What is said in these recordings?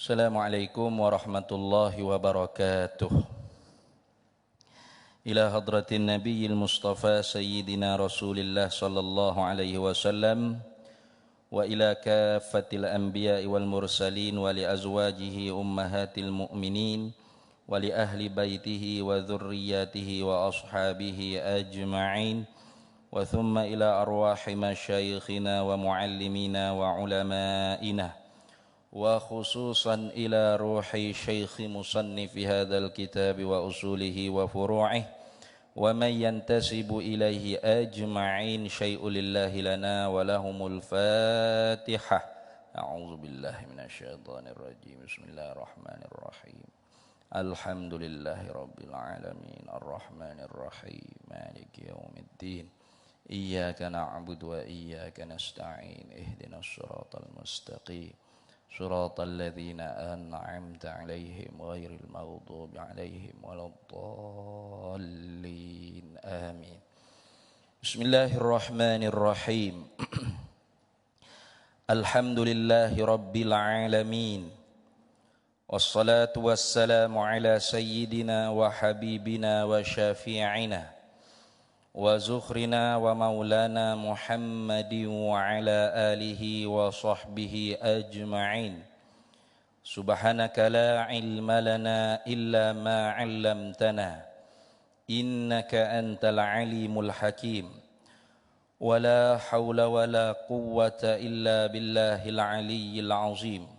Assalamualaikum warahmatullahi wabarakatuh. Ila hadratin nabiyil mustafa sayyidina rasulillah sallallahu alaihi wasallam wa ila kaffatil anbiya'i wal mursalin wa li azwajihi ummahatil mu'minin wa li ahli baitihi wa dhurriyyatihi wa ashabihi ajma'in wa thumma ila arwahi masyayikhina wa muallimina wa ulama'ina وخصوصا إلى روح شيخ مصنف هذا الكتاب وأصوله وفروعه ومن ينتسب إليه أجمعين شيء لله لنا ولهم الفاتحة أعوذ بالله من الشيطان الرجيم بسم الله الرحمن الرحيم الحمد لله رب العالمين الرحمن الرحيم مالك يوم الدين إياك نعبد وإياك نستعين اهدنا الصراط المستقيم صراط الذين أنعمت عليهم غير المغضوب عليهم ولا الضالين آمين بسم الله الرحمن الرحيم الحمد لله رب العالمين والصلاة والسلام على سيدنا وحبيبنا وشافعنا وزخرنا ومولانا محمد وعلى آله وصحبه أجمعين سبحانك لا علم لنا إلا ما علمتنا إنك أنت العليم الحكيم ولا حول ولا قوة إلا بالله العلي العظيم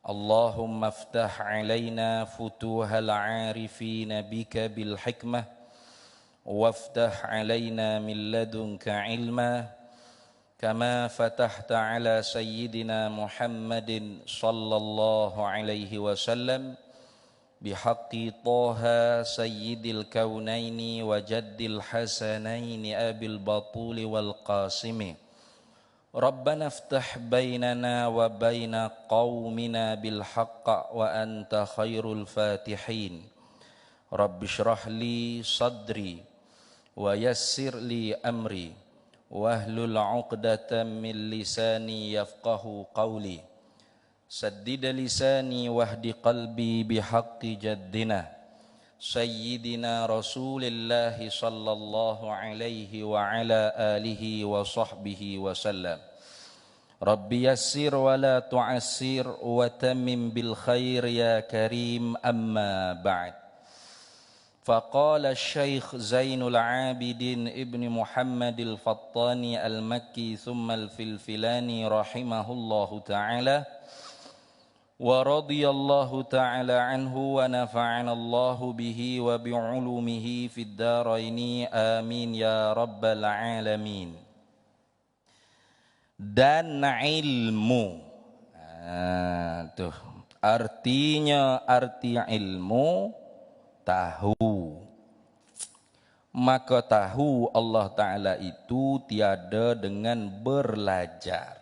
اللهم افتح علينا فتوح العارفين بك بالحكمة وافتح علينا من لدنك علما كما فتحت على سيدنا محمد صلى الله عليه وسلم بحق طه سيد الكونين وجد الحسنين أبي البطول والقاسم ربنا افتح بيننا وبين قومنا بالحق وأنت خير الفاتحين رب اشرح لي صدري ويسر لي أمري واحلل عقدة من لساني يفقه قولي سدد لساني واهد قلبي بحق جدنا سيدنا رسول الله صلى الله عليه وعلى آله وصحبه وسلم رب يسر ولا تعسر وتمم بالخير يا كريم أما بعد فقال الشيخ زين العابدين ابن محمد الفطاني المكي ثم الفلفلاني رحمه الله تعالى ورضي الله تعالى عنه ونفعنا الله به وبعلومه في الدارين آمين يا رب العالمين. Dan ilmu arti ilmu tahu, maka tahu Allah Ta'ala itu tiada dengan belajar.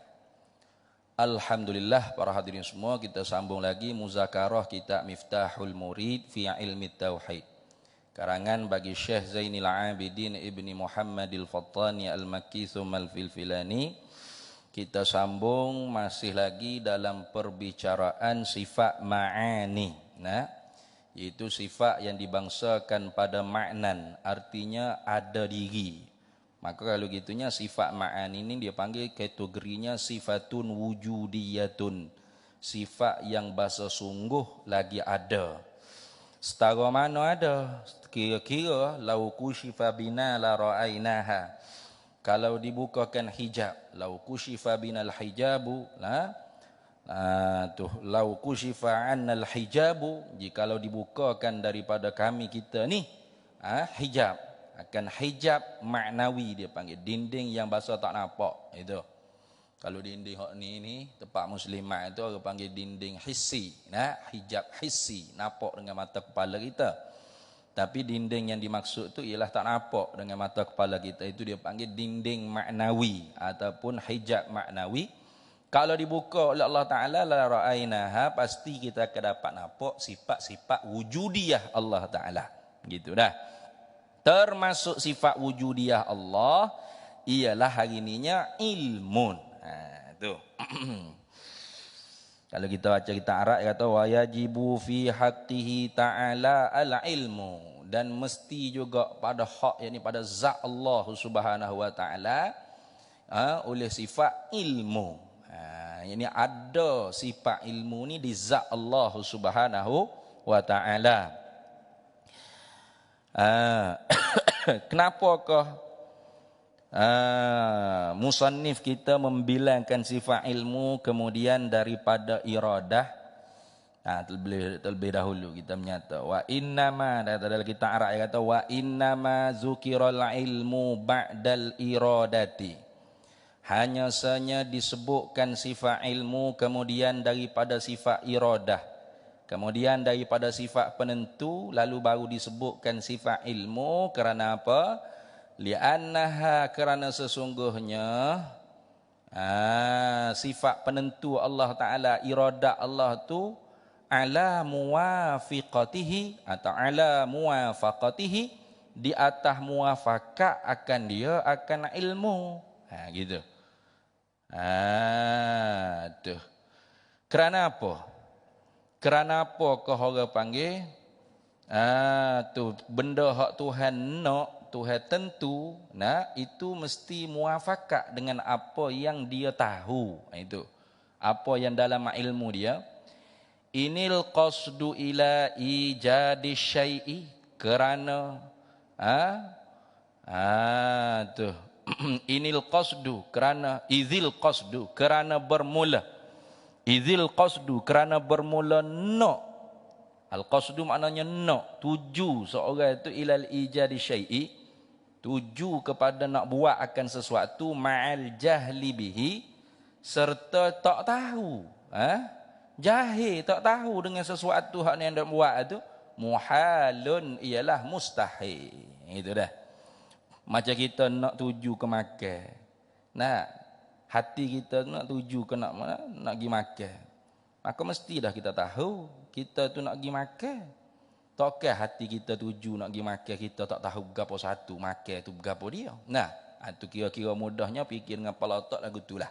Alhamdulillah para hadirin semua, kita sambung lagi muzakarah kitab Miftahul Murid fi Ilmi Tauhid karangan bagi Syekh Zainil Abidin ibni Muhammadil Fattani al-Makki thumma al-Filfilani. Kita sambung masih lagi dalam perbicaraan sifat ma'ani, yaitu sifat yang dibangsakan pada maknan, artinya ada diri. Maka kalau gitunya sifat ma'ani ini dia panggil kategorinya sifatun wujudiyatun, sifat yang bahasa sungguh lagi ada. Setara mana ada? Kira-kira lau kushifa bina la ra'ainaha, kalau dibukakan hijab, lau kushifa binal hijabu lau kushifa annal hijabu, jikalau dibukakan daripada kami kita ni hijab, akan hijab maknawi dia panggil, dinding yang bahasa tak nampak itu. Kalau dinding hak ni tempat muslimat itu orang panggil dinding hissi, hijab hissi, nampak dengan mata kepala kita. Tapi dinding yang dimaksud tu ialah tak nampak dengan mata kepala kita, itu dia panggil dinding maknawi ataupun hijab maknawi. Kalau dibuka oleh Allah Ta'ala la ra'ainaha, pasti kita akan dapat nampak sifat-sifat wujudiyah Allah Ta'ala. Gitu dah. Termasuk sifat wujudiyah Allah ialah hari ininya ilmun. Tu. Kalau kita baca kita Arab kata wa yajibu fi haqqihi ta'ala al-ilmu, dan mesti juga pada hak, yakni pada zat Allah Subhanahu wa taala, oleh sifat ilmu. Ini ada sifat ilmu ni di zat Allah Subhanahu wa taala. Kenapakah musannif kita membilangkan sifat ilmu kemudian daripada iradah? Terlebih dahulu kita menyata wa innama, dalam kita Arab kata wa innama zukiral ilmu ba'dal iradati, hanya saja disebutkan sifat ilmu kemudian daripada sifat iradah, kemudian daripada sifat penentu, lalu baru disebutkan sifat ilmu. Kerana apa? Li'annaha, kerana sesungguhnya sifat penentu Allah Ta'ala, iradah Allah tu ala muwafiqatihi atau ala muwafaqatihi, di atas muwafaqat akan dia akan ilmu. Gitu. Tuh. Kerana apa? Kerana apa kau orang panggil tu benda hak Tuhan nak, Tuhan tentu, itu mesti muafakat dengan apa yang dia tahu. Itu apa yang dalam ilmu dia. Inil qasdu ila ijadi syai'i, kerana tu inil qasdu, kerana izil qasdu, kerana bermula, izil qasdu, kerana bermula nak. Al-qasdu maknanya nak, tuju seorang itu ilal ijadi syai'i, tuju kepada nak buat akan sesuatu, ma'al jahli bihi, serta tak tahu, jahil, tak tahu dengan sesuatu hak yang nak buat itu, muhalun, ialah mustahil. Itu dah. Macam kita nak tuju ke makan, hati kita nak tuju ke nak pergi makan, maka mesti dah kita tahu kita tu nak pergi makan. Takkan hati kita tuju nak pergi makan, kita tak tahu gapo satu makan tu gapo dia. Itu kira-kira mudahnya fikir dengan kepala otak lagu itulah.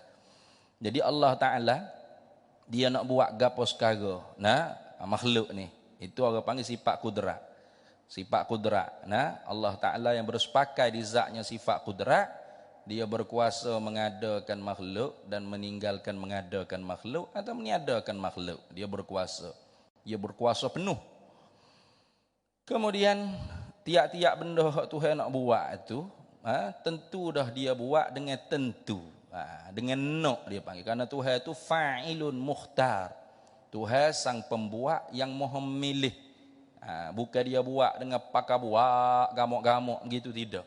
Jadi Allah Taala dia nak buat gapo sekara, makhluk ni, itu orang panggil sifat kudrat. Sifat kudrat. Allah Taala yang bersepakai di zatnya sifat kudrat, dia berkuasa mengadakan makhluk dan meninggalkan mengadakan makhluk atau meniadakan makhluk. Dia berkuasa. Dia berkuasa penuh. Kemudian tiap-tiap benda yang Tuhan nak buat itu, tentu dah dia buat dengan tentu. Dengan nak dia panggil. Kerana Tuhan itu fa'ilun mukhtar. Tuhan sang pembuat yang maha memilih. Bukan dia buat dengan pakai buat gamuk-gamuk gitu, tidak.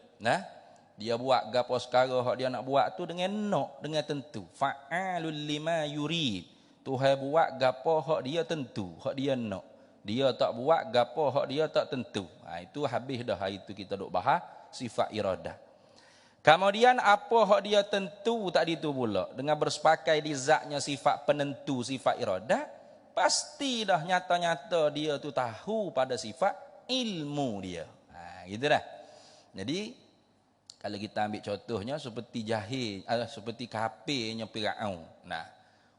Dia buat gapo sekara hak dia nak buat tu dengan nak, dengan tentu. Fa'alul lima yurid. Tuhan buat gapo hak dia tentu, hak dia nak. Dia tak buat gapo hak dia tak tentu. Itu habis dah hari itu kita duk bahas sifat iradah. Kemudian apa hak dia tentu tadi tu pula, dengan bersepakai di zatnya sifat penentu, sifat iradah, pasti dah nyata-nyata dia tu tahu pada sifat ilmu dia. Gitu dah. Jadi kalau kita ambil contohnya seperti jahil, seperti kafirnya Firaun.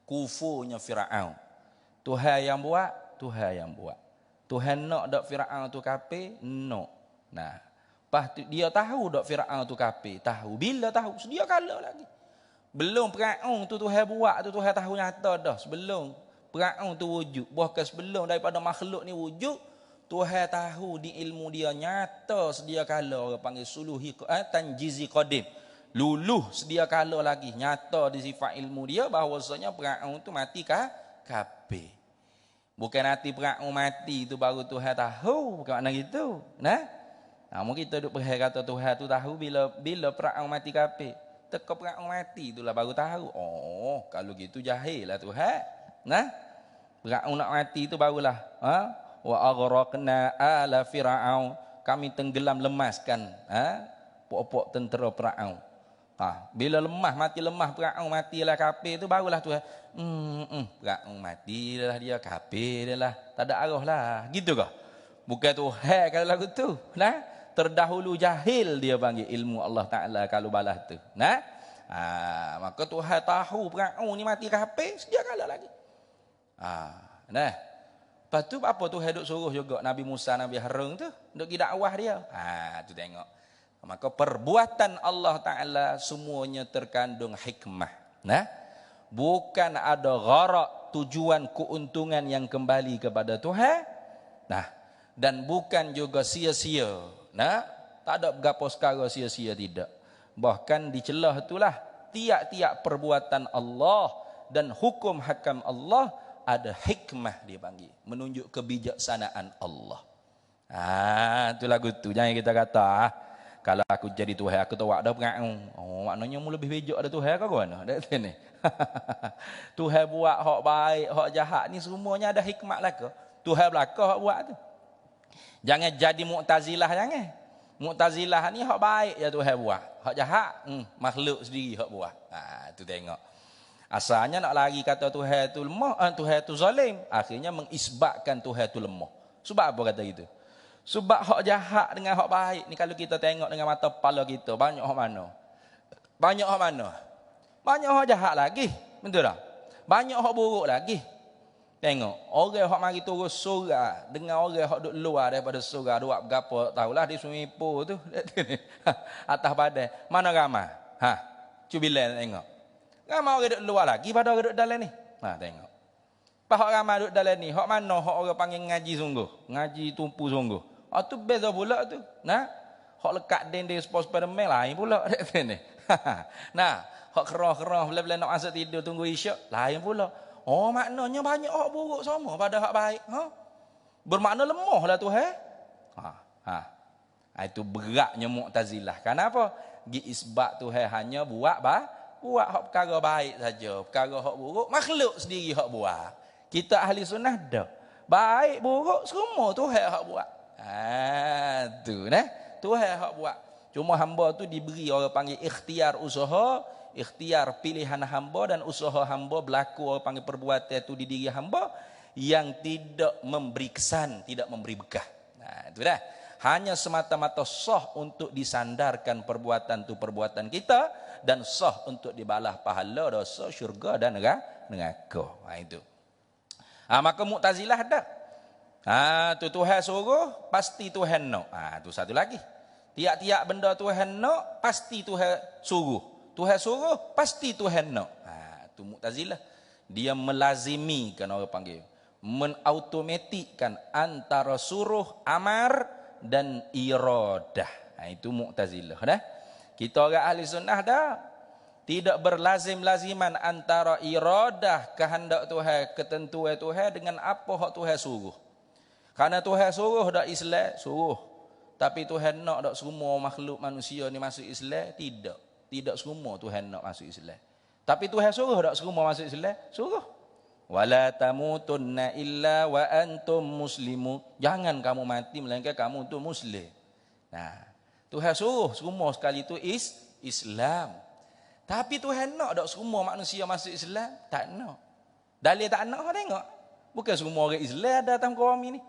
Kufurnya Firaun. Tuhan yang buat, Tuhan yang buat. Tuhan nak dak Firaun tu kafir? Nak. Lepas tu dia tahu dak Firaun tu kafir? Tahu. Bila tahu? Sedia kala lagi. Belum Firaun tu Tuhan buat tu Tuhan tahu nyata dah. Sebelum Firaun tu wujud. Bahkan sebelum daripada makhluk ni wujud, Tuhan tahu di ilmu dia nyata sedia kala, orang panggil suluhi tanjizi qadim. Luluh sedia kala lagi nyata di sifat ilmu dia bahawasanya Firaun tu mati kafir. Bukan nanti Firaun mati tu baru Tuhan tahu, bukan makna gitu. Mungkin kita duk perhatikan kata Tuhan tu tahu bila Firaun mati kafir. Teka Firaun mati itulah baru tahu. Oh, kalau gitu jahil lah Tuhan. Firaun nak mati tu barulah wa aghraqna ala fir'aun, kami tenggelam lemaskan pokok tentera Firaun. Bila lemah, mati lemah Firaun, matilah kafir tu barulah Tuhan Firaun mati dah, dia kafir dah lah, tak ada arah lah, gitu kah? Bukan Tuhan kalau lagu tu. Terdahulu jahil dia panggil ilmu Allah Taala kalau balas tu. Maka Tuhan tahu Firaun ni mati kafir sedia kala lagi. Nah, lepas tu apa tu hidup suruh juga Nabi Musa, Nabi Harun tu untuk dakwah dia. Tu tengok. Maka perbuatan Allah Ta'ala semuanya terkandung hikmah. Nah, bukan ada gharak, tujuan keuntungan yang kembali kepada Tuhan. Nah, dan bukan juga sia-sia. Nah, tak ada berapa sekara sia-sia tidak. Bahkan di celah itulah tiap-tiap perbuatan Allah dan hukum hakam Allah ada hikmah dia panggil, menunjuk kebijaksanaan Allah. Tu lagu tu. Jangan kita kata kalau aku jadi Tuhan aku tahu ada pengaung. Maknanya mu lebih bijak ada Tuhan ke mana? Dak sini. Tuhan buat hak baik, hak jahat ni semuanya ada hikmat lah ke? Tuhan belaka hak buat tu. Jangan jadi Mu'tazilah jangan. Mu'tazilah ni hak baik ya Tuhan buat. Hak jahat makhluk sendiri hak buat. Tu tengok. Asalnya nak lagi kata Tuhan tu lemah, Tuhan tu zalim, akhirnya mengisbatkan Tuhan tu lemah. Sebab apa kata gitu? Sebab hak jahat dengan hak baik ni kalau kita tengok dengan mata kepala kita, banyak hak mana? Banyak hak mana? Banyak hak jahat lagi, betul tak? Banyak hak buruk lagi. Tengok, orang hak mari turun surga dengan orang hak duduk luar daripada surga, dua berapa tahulah di Sumipo tu. Atas badan. Mana ramai? Cubilah tengok. Ramai orang duduk luar lagi pada orang duduk dalam ni. Tengok. Pas hak ramai duduk dalam ni, hak mana hak orang panggil ngaji sungguh, ngaji tumpu sungguh. Tu beza pula tu. Nah, hak lekat dinding Spiderman lain pula dekat sini. Nah, hak kerah-kerah bila-bila nak masuk tidur tunggu isyak lain pula. Maknanya banyak hak buruk sama pada hak baik. Bermakna lemahlah tu itu beratnya Mu'tazilah. Kenapa? Isbat tu hanya buat hak perkara baik saja. Perkara hak buruk makhluk sendiri hak buat. Kita ahli sunnah dah. Baik buruk semua tu hak buat. Tuhan hak buat. Cuma hamba tu diberi orang panggil ikhtiar usaha, ikhtiar pilihan hamba dan usaha hamba berlaku orang panggil perbuatan itu di diri hamba yang tidak memberi kesan, tidak memberi bekah. Itu dah. Hanya semata-mata sah untuk disandarkan perbuatan itu perbuatan kita dan sah untuk dibalas pahala dosa syurga dan neraka. Itu. Maka Mu'tazilah dah. Tu Tuhan suruh pasti Tuhan nak. Tu satu lagi. Tiap-tiap benda Tuhan nak pasti Tuhan suruh. Tuhan suruh pasti Tuhan nak. Tu Mu'tazilah. Dia melazimikan orang panggil, menautomatikkan antara suruh, amar dan iradah. Itu Mu'tazilah dah. Kita orang ahli sunnah dah tidak berlazim-laziman antara iradah kehendak Tuhan, ketentuan Tuhan dengan apa hak Tuhan suruh. Karena Tuhan suruh dak Islam, suruh. Tapi Tuhan nak dak semua makhluk manusia ni masuk Islam? Tidak. Tidak semua Tuhan nak masuk Islam. Tapi Tuhan suruh dak semua masuk Islam? Suruh. Wala tamutunna illa wa antum muslimun. Jangan kamu mati melainkan kamu tu muslim. Tuhan suruh semua sekali itu Islam. Tapi Tuhan nak dak semua manusia masuk Islam? Tak nak. Dalil tak nak tengok. Bukan semua orang Islam datang ke kami ni.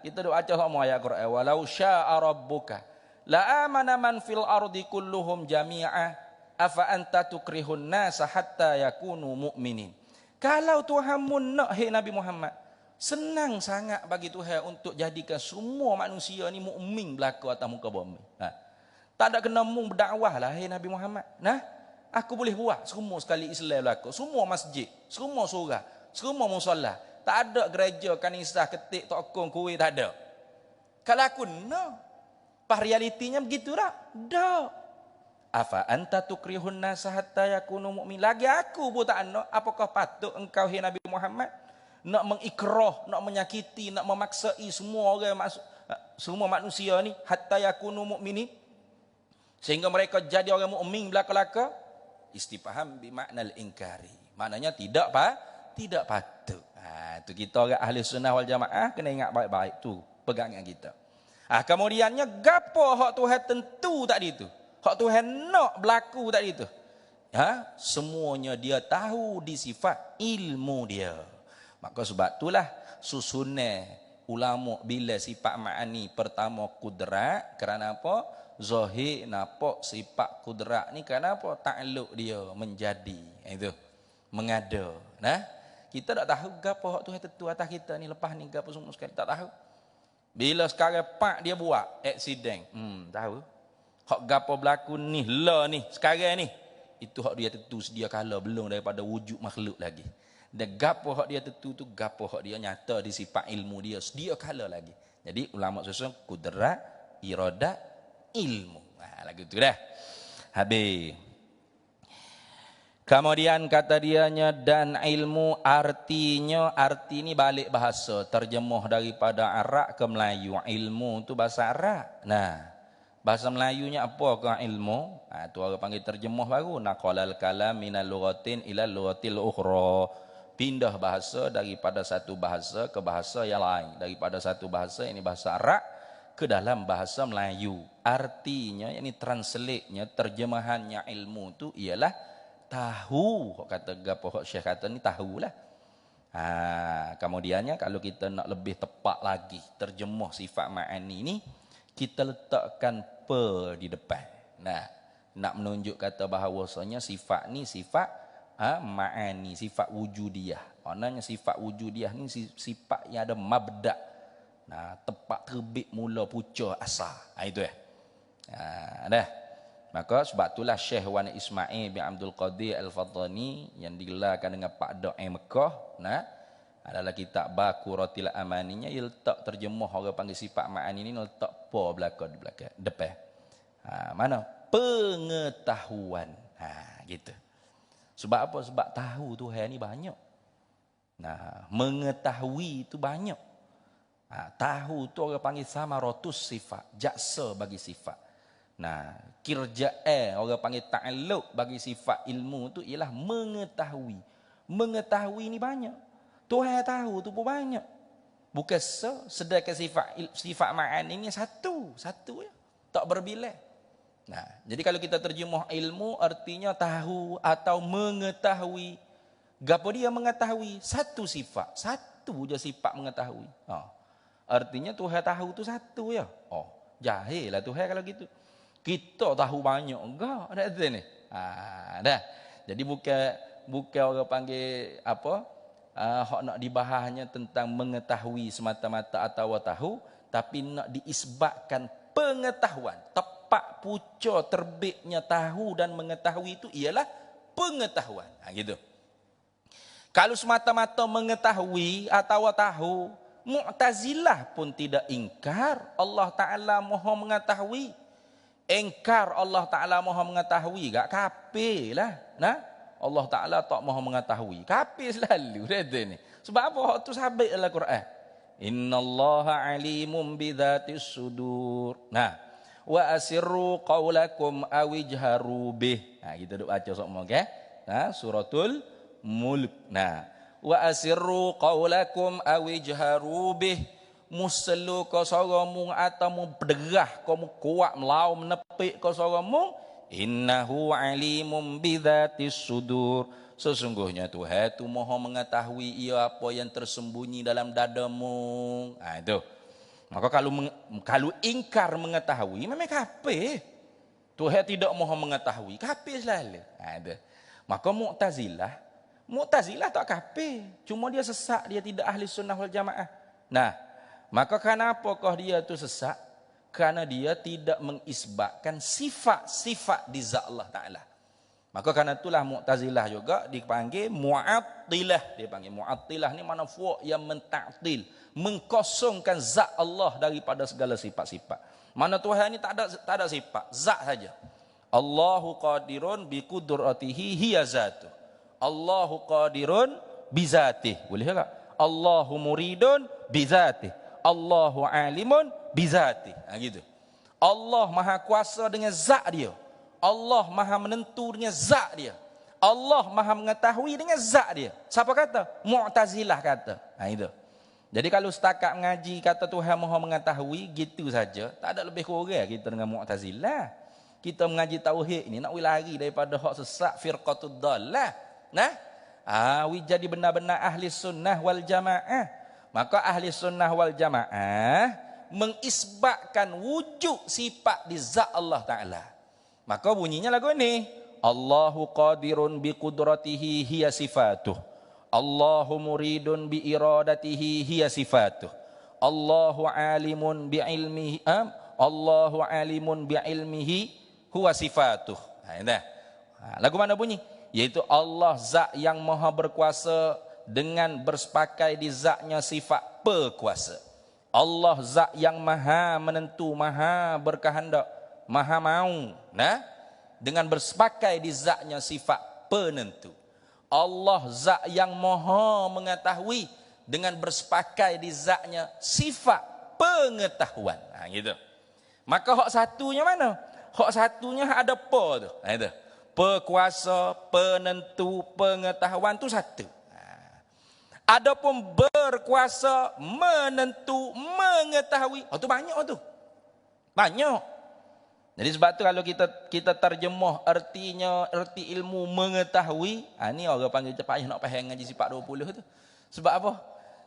Kita doa baca sama ayat Quran. Walau syaa rabbuka la amana man fil ardi kulluhum jami'a afa anta tukrihun nasa hatta yakunu mu'minin. Kalau Tuhanmu nak Nabi Muhammad, senang sangat bagi Tuhan untuk jadikan semua manusia ni mukmin berlaku atas muka bumi. Tak ada kena mu berdakwah lah Nabi Muhammad. Aku boleh buat semua sekali Islam berlaku, semua masjid, semua surah, semua musalla. Tak ada gereja, kanisah, ketik, tokong, kuih, tak ada. Kalau aku no. Pas realitinya begitu dah. Dah. Afa anta tukrihun nasa hatta yakunu mu'min. Lagi aku pun tak nak. Apakah patut engkau Nabi Muhammad nak mengikrah, nak menyakiti, nak memaksai semua orang semua manusia ni hatta yakunu mu'minin sehingga mereka jadi orang mukmin belaka-laka? Istifham bimakna al-inkari. Maknanya tidak patut. Itu kita orang ahli sunnah wal jamaah kena ingat baik-baik tu pegangan kita. Kemudiannya gapo hak Tuhan tentu tadi tu. Hak Tuhan nak berlaku tadi tu. Semuanya dia tahu di sifat ilmu dia. Maka sebab itulah susunan ulama bila sifat ma'ani pertama kudrat, kerana apa? Zahir nampak sifat kudrat ni kerana apa? Takluk dia menjadi. Itu mengada. kita tak tahu gapo hak Tuhan tentu atas kita ni lepas ni gapo semua sekali tak tahu. Bila sekarang pak dia buat accident, tahu. Hak gapo berlaku ni lah ni sekarang ni itu hak dia tentu sedia kala belum daripada wujud makhluk lagi. Dan gapo hak dia tentu tu gapo hak dia nyata di sifat ilmu dia sedia kala lagi. Jadi ulama susun kudrat, iradat, ilmu. Lagu tu dah. Habis. Kemudian kata dianya dan ilmu artinya, arti ni balik bahasa. Terjemuh daripada Arab ke Melayu. Ilmu tu bahasa Arab. Nah, bahasa Melayunya apa ke ilmu? Tu orang panggil terjemuh baru. Naqalal kalam minal lughatin ila lughatil ukhra. Pindah bahasa daripada satu bahasa ke bahasa yang lain. Daripada satu bahasa, ini bahasa Arab, ke dalam bahasa Melayu. Artinya, ini translate-nya, terjemahannya ilmu tu ialah tahu. Kata gapo Syekh kata ni tahulah. Kemudiannya kalau kita nak lebih tepat lagi terjemuh sifat ma'ani ni, kita letakkan pe di depan. Nah, nak menunjuk kata bahawasanya sifat ni sifat ma'ani, sifat wujudiyah. Maknanya sifat wujudiyah ni sifat yang ada mabda'. Nah, tepat terbit mula pucuk asal. Itu dah. Maka sebab itulah Syekh Wan Ismail bin Abdul Qadir Al-Fattani yang digelarkan dengan Pak Do'ai Mekah, adalah kitab Baquratil Amaninya, ia letak terjemuh orang panggil sifat ma'ani ni letak pa belakang di belakang depan. Mana? Pengetahuan. Gitu. Sebab apa? Sebab tahu Tuhan ni banyak. Nah, mengetahui itu banyak. Tahu tu orang panggil samaratus sifat, jaksa bagi sifat. Nah, kirja'ah orang panggil ta'alluq bagi sifat ilmu tu ialah mengetahui. Mengetahui ni banyak. Tuhan tahu tu pun banyak. Bukan sedangkan sifat ma'ani ni satu ya. Tak berbilang. Nah, jadi kalau kita terjemuh ilmu artinya tahu atau mengetahui. Gapo dia mengetahui? Satu sifat, satu je sifat mengetahui. Artinya Tuhan tahu tu satu ya. Jahil lah Tuhan kalau gitu. Kita tahu banyak enggak ada ni. Dah. Jadi bukan orang panggil apa? Hak nak dibahasnya tentang mengetahui semata-mata atau tahu, tapi nak diisbatkan pengetahuan. Tepat pucuk terbitnya tahu dan mengetahui itu ialah pengetahuan. Gitu. Kalau semata-mata mengetahui atau tahu, Mu'tazilah pun tidak ingkar Allah Ta'ala Maha mengetahui. Ingkar Allah Ta'ala Maha mengetahui, gak kafir lah. Nah, Allah Ta'ala tak Maha mengetahui. Kafir selalu ni. Sebab apa hak tu sabit dalam Quran? Innallaha alimun bidzatis sudur. Nah, wa asirru qaulakum awijharu bih. Kita duk baca semua okey. Suratul Mulk. Wa asirru qaulakum awijharu bih. Muselu ko soromu atau mu berderah ko mu kuat melau menepik ko soromu, innahu alimum bidzatis sudur. Sesungguhnya Tuhan itu Maha mengetahui ia apa yang tersembunyi dalam dadamu. Itu. Maka kalau ingkar mengetahui memang kafir. Tuhan tidak Maha mengetahui, kafir selalu. Itu. Maka Mu'tazilah tak kafir, cuma dia sesat, dia tidak ahli sunnah wal jamaah. Nah, maka kenapakah dia tu sesat? Karena dia tidak mengisbatkan sifat-sifat di zat Allah Ta'ala. Maka karena itulah Mu'tazilah juga dipanggil Mu'attilah. Dia panggil Mu'attilah ni mana fuq yang mentaktil, mengkosongkan zat Allah daripada segala sifat-sifat. Mana Tuhan ni tak ada sifat, zat saja. Allahu qadirun bi qudratihi hiya zatuh. Allahu qadirun bi zatih. Boleh tak? Allahu muridun bi zatih. Allahu alimun bizati. Gitu. Allah maha kuasa dengan zat dia. Allah maha menentu dengan zat dia. Allah maha mengetahui dengan zat dia. Siapa kata? Mu'tazilah kata. Itu. Jadi kalau setakat mengaji kata Tuhan maha mengetahui, gitu saja. Tak ada lebih kurang kita dengan Mu'tazilah. Kita mengaji tauhid ni nak lari daripada hak sesat firqatud dallah. Jadi benar-benar ahli sunnah wal jamaah. Maka ahli sunnah wal jamaah mengisbatkan wujud sifat di zat Allah Ta'ala. Maka bunyinya lagu ini. Allahu qadirun bi qudratihi hiya sifatuh. Allahu muridun bi iradatihi hiya sifatuh. Allahu alimun bi ilmihi Allahu alimun bi ilmihi huwa sifatuh. Nah, lagu mana bunyi? Yaitu Allah zat yang maha berkuasa dengan bersepakai di zatnya sifat berkuasa. Allah zat yang maha menentu, maha berkehendak, maha mau. Nah, dengan bersepakai di zatnya sifat penentu. Allah zat yang maha mengetahui dengan bersepakai di zatnya sifat pengetahuan. Nah, gitu. Maka hak satunya mana? Hak satunya ada apa tu? Nah, itu. Pekuasa, penentu, pengetahuan tu satu. Adapun berkuasa, menentu, mengetahui, oh tu banyak tu. Banyak. Jadi sebab tu kalau kita terjemah erti ilmu mengetahui, ni orang panggil cepat nak faham ngaji sifat 20 tu. Sebab apa?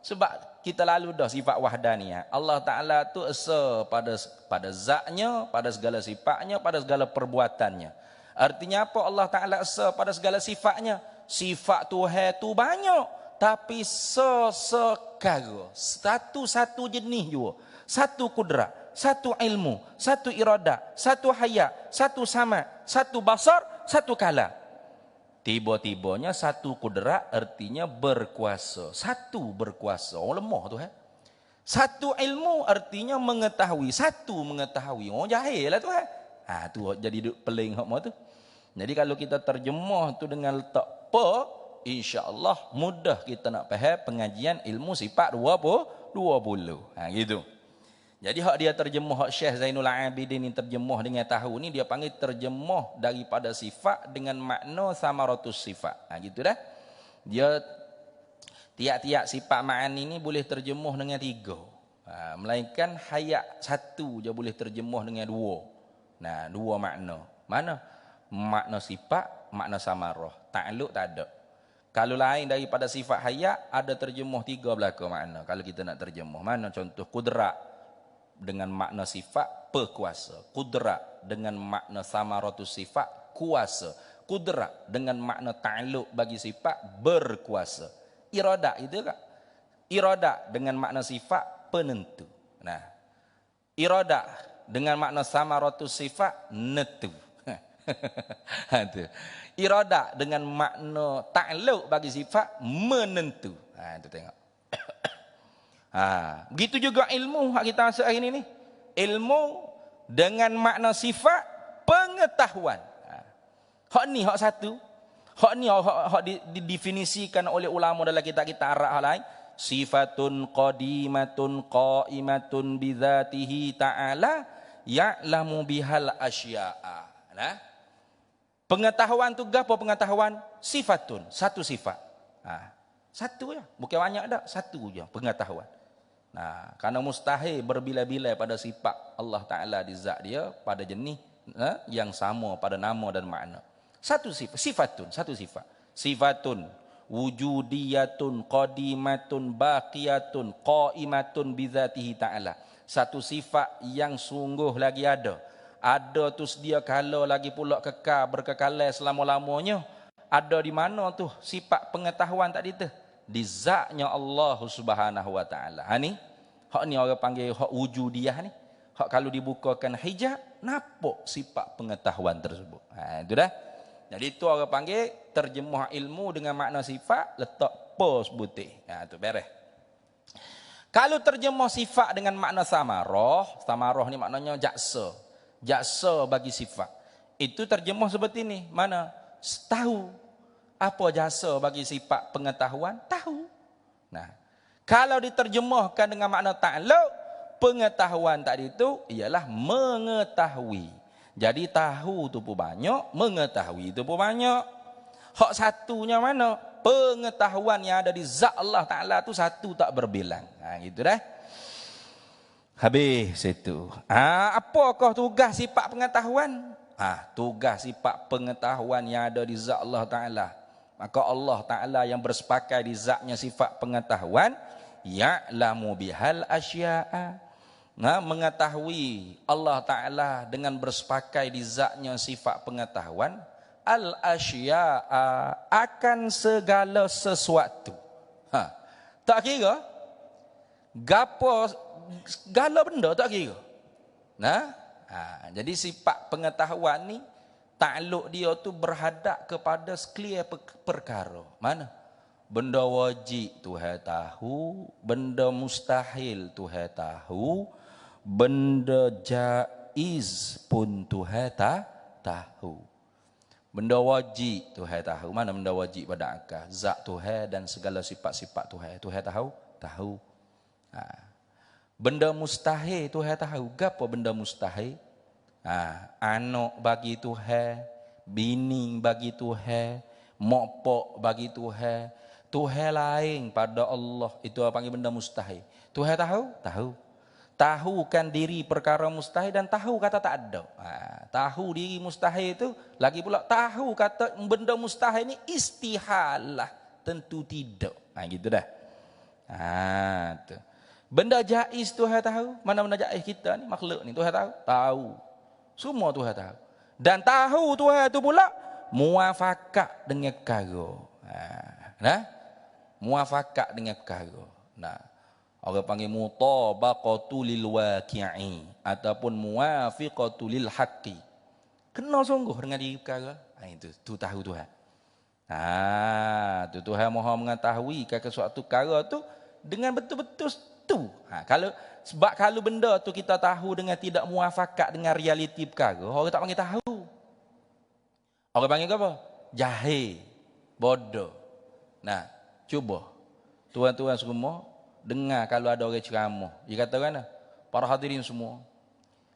Sebab kita lalu dah sifat wahdaniyah. Allah Ta'ala tu esa pada zatnya, pada segala sifatnya, pada segala perbuatannya. Artinya apa? Allah Ta'ala esa pada segala sifatnya. Sifat Tuhan tu banyak, tapi sesekara, satu jenis juga. Satu kudrat, satu ilmu, satu iradah, satu hayat, satu sama, satu basar, satu kalam. Tiba-tibanya satu kudrat artinya berkuasa. Satu berkuasa. Orang lemah tu. Satu ilmu artinya mengetahui. Satu mengetahui. Orang jahil lah tu. Tu jadi peling hak tu. Jadi kalau kita terjemah tu dengan letak pa, insya-Allah mudah kita nak faham pengajian ilmu sifat 20. Gitu. Jadi hak dia terjemah, hak Syekh Zainul Abidin ni terjemah dengan tahu ni, dia panggil terjemah daripada sifat dengan makna samaratus sifat. Gitu dah. Dia tiap-tiap sifat ma'ani ni boleh terjemah dengan 3. Melainkan hayat satu je boleh terjemah dengan 2. Nah, 2 makna. Mana? Makna sifat, makna samarah. Ta'alluq tak ada. Kalau lain daripada sifat hayat, ada terjemah 3 belaka makna. Kalau kita nak terjemah. Mana contoh? Kudrat dengan makna sifat berkuasa. Kudrat dengan makna samaratus sifat kuasa. Kudrat dengan makna ta'alluq bagi sifat berkuasa. Iradah itu kan? Iradah dengan makna sifat penentu. Nah, iradah dengan makna samaratus sifat netu. Iradah dengan makna ta'alluq bagi sifat menentu. Itu tengok. Begitu juga ilmu hak kita masuk hari ni. Ilmu dengan makna sifat pengetahuan. Hak ni hak satu. Hak ni hak didefinisikan oleh ulama dalam kitab-kitab Arab hal lain. Sifatun qadimatun qaimatun bidzatihi ta'ala ya'lamu bihal asya'a. Nah. Pengetahuan tu apa pengetahuan? Sifatun, satu sifat. Satu je, bukan banyak dah, satu je pengetahuan. Nah, kerana mustahil berbilai-bilai pada sifat Allah Ta'ala di zat dia pada jenis yang sama pada nama dan makna. Satu sifat, sifatun, satu sifat. Sifatun wujudiyatun qadimatun baqiyatun qaimatun bizatihi ta'ala. Satu sifat yang sungguh lagi ada. Ada tu sedia kala lagi pula kekal berkekalan selama-lamanya. Ada di mana tu sifat pengetahuan tadi tu? Di zatnya Allah Subhanahu wa taala. Ni hak ni orang panggil hak wujudiyah ni. Hak kalau dibukakan hijab, nampak sifat pengetahuan tersebut. Itu dah. Jadi itu orang panggil terjemah ilmu dengan makna sifat, letak pos putih. Tu beres. Kalau terjemah sifat dengan makna samarah, samarah ni maknanya jaksa. Jaksa bagi sifat. Itu terjemah seperti ni. Mana? Tahu. Apa jasa bagi sifat pengetahuan? Tahu. Nah, kalau diterjemahkan dengan makna ta'alluq, pengetahuan tadi itu ialah mengetahui. Jadi tahu tu pun banyak, mengetahui tu pun banyak. Hak satunya mana? Pengetahuan yang ada di zat Allah Ta'ala tu satu tak berbilang. Gitu dah. Habis itu. Apakah tugas sifat pengetahuan? Tugas sifat pengetahuan yang ada di zat Allah Ta'ala. Maka Allah Ta'ala yang bersepakai di zatnya sifat pengetahuan, ya'lamu bihal asya'a. Mengetahui Allah Ta'ala dengan bersepakai di zatnya sifat pengetahuan, al-asya'a, akan segala sesuatu. Tak kira gapo segala benda, tak kira. Nah, jadi sifat pengetahuan ni takluk dia tu berhadap kepada sekalian perkara. Mana? Benda wajib Tuhan tahu, benda mustahil Tuhan tahu, benda jaiz pun Tuhan tahu. Benda wajib Tuhan tahu. Mana benda wajib pada akal? Zat Tuhan dan segala sifat-sifat Tuhan. Tuhan tahu? Tahu. Benda mustahil Tuhan tahu. Gapo benda mustahil? Anak bagi Tuhan, bini bagi Tuhan, mokpok bagi Tuhan. Tuhan lain pada Allah, itu apa panggil benda mustahil. Tuhan tahu? Tahu. Tahukan diri perkara mustahil dan tahu kata tak ada. Tahu diri mustahil itu lagi pula tahu kata benda mustahil ini istihalah, tentu tidak. Gitu dah. Tu. Benda jaiz Tuhan tahu. Mana benda jaiz kita ni makhluk ni Tuhan tahu? Tahu. Semua Tuhan tahu. Dan tahu Tuhan itu pula muafakat dengan perkara. Muafakat dengan perkara. Orang panggil mutabaqatu lil waqi'i ataupun muwafiqatu lil haqqi. Kena sungguh dengan diri perkara. Itu tahu Tuhan. Tu Tuhan Maha mengetahui sesuatu perkara tu dengan betul-betul tu. Kalau benda tu kita tahu dengan tidak muafakat dengan realiti perkara, orang tak panggil tahu. Orang panggil apa? Jahil, bodoh. Cuba tuan-tuan semua dengar kalau ada orang ceramah. Dia kata kan, para hadirin semua,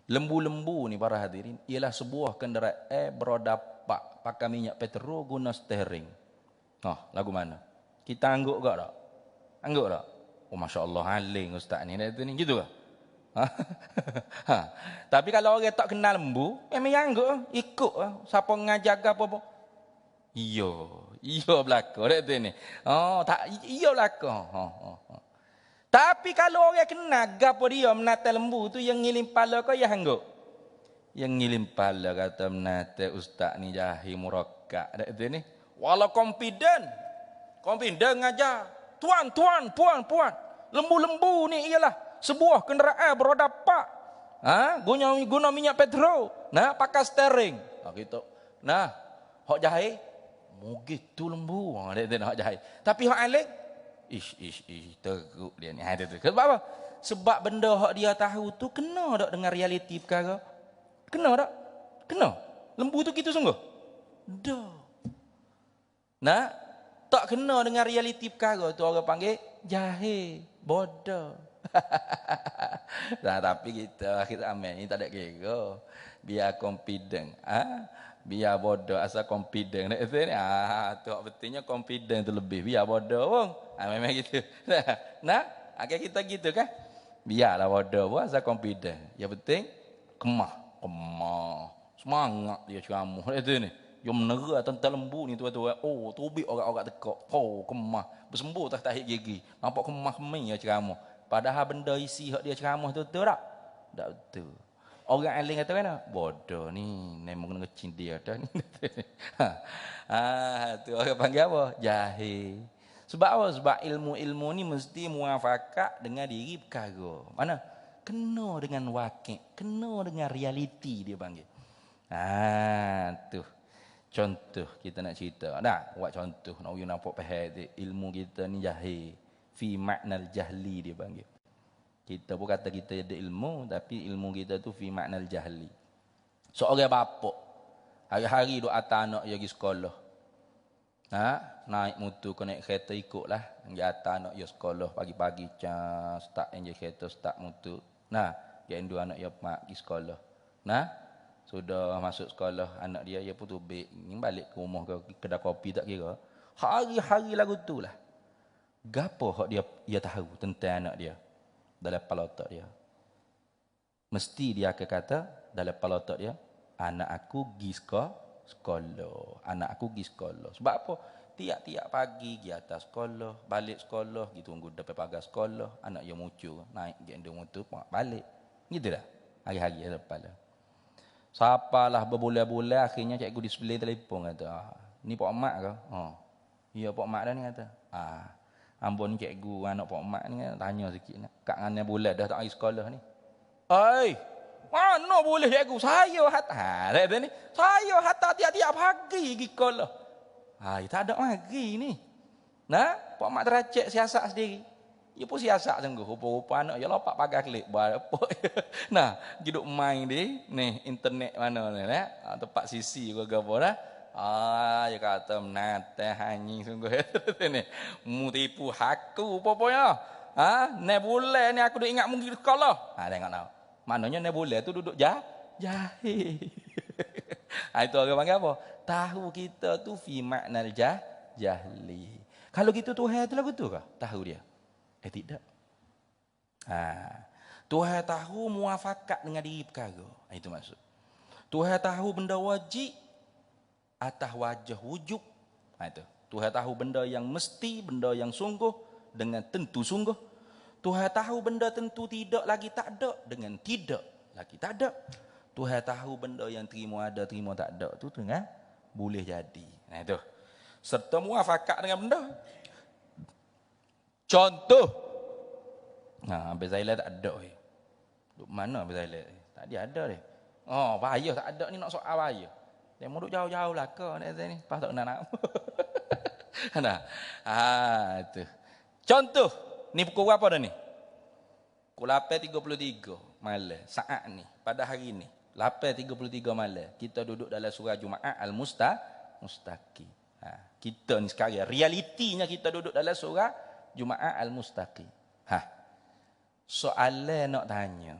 lembu-lembu ni para hadirin ialah sebuah kenderaan beroda empat pakai minyak petrol guna steering. Lagu mana? Kita angguk tak? Angguk tak? Oh, Masya Allah, aling ustaz ni. Gitu ke? Tapi kalau orang tak kenal lembu, memang angguk, ikut. Siapa ngajaga apa-apa. Iya belakang. Iya belakang. Tapi kalau orang kenal gapo dia menata lembu tu yang ngilim pala kau ya angguk. Yang ngilim pala kata menata ustaz ni jahil murakkak. Walau confident ngajar. Tuan, puan. Lembu-lembu ni ialah sebuah kenderaan beroda empat. Guna minyak petrol. Pakai steering. Gitu. Hak jahil, begitu lembu. Hak jahil. Tapi hak alim, teruk dia ni. Sebab apa? Sebab benda hak dia tahu tu kena tak dengan realiti perkara? Kena tak? Kena. Lembu tu gitu sungguh? Dah. Tak kena dengan realiti perkara tu orang panggil jahil, bodoh. Tapi kita amal ni tak ada kira. Biar confident. Biar bodoh asal confident. Tu betulnya confident tu lebih. Biar bodoh pun. Memang gitu. Akhir kita gitu kan. Biarlah bodoh pun asal confident. Yang penting kemah. Semangat dia ceramah. Itu ni. Yang menera tentang lembu ni tuan-tuan. Tubik orang-orang tekak. Kemah. Bersembuh tak tahik gigi. Nampak kemah-kemih ya ceramah. Padahal benda isi hak dia ceramah tu betul tak? Tak betul. Orang alim kata kan? Bodoh ni. Memang kena kecil dia dah ni. Tu orang panggil apa? Jahil. Sebab apa? Sebab ilmu-ilmu ni mesti muafakat dengan diri perkara. Mana? Kena dengan wakil. Kena dengan realiti dia panggil. Tu. Contoh kita nak cerita. Buat contoh. Nak nampak faham ilmu kita ni jahil. Fi maknal jahli dia panggil. Kita pun kata kita ada ilmu, tapi ilmu kita tu fi maknal jahli. Seorang bapak, hari-hari duk atas anak dia pergi sekolah. Naik motor ke naik kereta ikutlah. Yang atas anak dia sekolah pagi-pagi. Start yang kereta, start motor. Yang dua anak dia pergi sekolah. Sudah masuk sekolah anak dia pun tubik. Ini balik ke rumah ke kedai kopi tak kira. Hari-hari lagu tu lah. Gapo hak dia tahu tentang anak dia dalam kepala otak dia. Mesti dia akan kata dalam kepala otak dia, anak aku pergi sekolah. Anak aku pergi sekolah. Sebab apa? Tiap-tiap pagi pergi atas sekolah, balik sekolah, pergi tunggu depan pagar sekolah, anak dia muncul, naik gendong motor, balik. Gitu dah. Hari-hari ada kepala. Sapalah berbulan-bulan akhirnya cikgu display telefon kata. Ni Pak Mak ke? Ya Pak Mak dah ni kata. Ambon cikgu anak Pak Mak ni tanya sikit nak. Kak ngane bulan dah tak pergi sekolah ni. Ai, mana boleh cikgu? Saya hantar. Dia ni, saya hantar tiap-tiap pagi pergi sekolah. Tak ada lagi ni. Nah, Pak Mak teracak siasat sendiri. Dia pun siasat sungguh. Rupa-rupa anak, ya lopak pagar klik. Buat apa? Nah, hidup main dia. Ni, internet mana ni. Tempat sisi ke apa dah. Dia kata, menatah hanyi sungguh. Mu tipu aku apa-apanya. Ni bulan ni aku duk ingat mungkin sekolah. Tengok tahu. Maknanya ni bulan tu duduk jahil. Itu orang panggil apa? Tahu kita tu fi maknal jahli. Kalau gitu Tuhan tu lagu tu kah? Tahu dia? Tidak. Tuhan tahu muafakat dengan diri perkara. Itu maksud. Tuhan tahu benda wajib atas wajah wujub. Itu. Tuhan tahu benda yang mesti, benda yang sungguh dengan tentu sungguh. Tuhan tahu benda tentu tidak lagi tak ada dengan tidak lagi tak ada. Tuhan tahu benda yang terima ada, terima tak ada tu tengah boleh jadi. Itu. Serta muafakat dengan benda. Contoh. Habis Zaila tak ada. Duk mana habis Zaila? Tadi ada dia. Payah tak ada ni nak soal payah. Dia mau duk jauh-jauh lah ke ni. Pas tak nak. Nah. Itu. Contoh. Ni pukul berapa dah ni? Pukul 8.33 malam. Saat ni. Pada hari ni. 8.33 malam. Kita duduk dalam surah Jumaat Al-Mustaqim. Kita ni sekarang. Realitinya kita duduk dalam surah Jumaat Al-Mustaqim. Soalan nak tanya.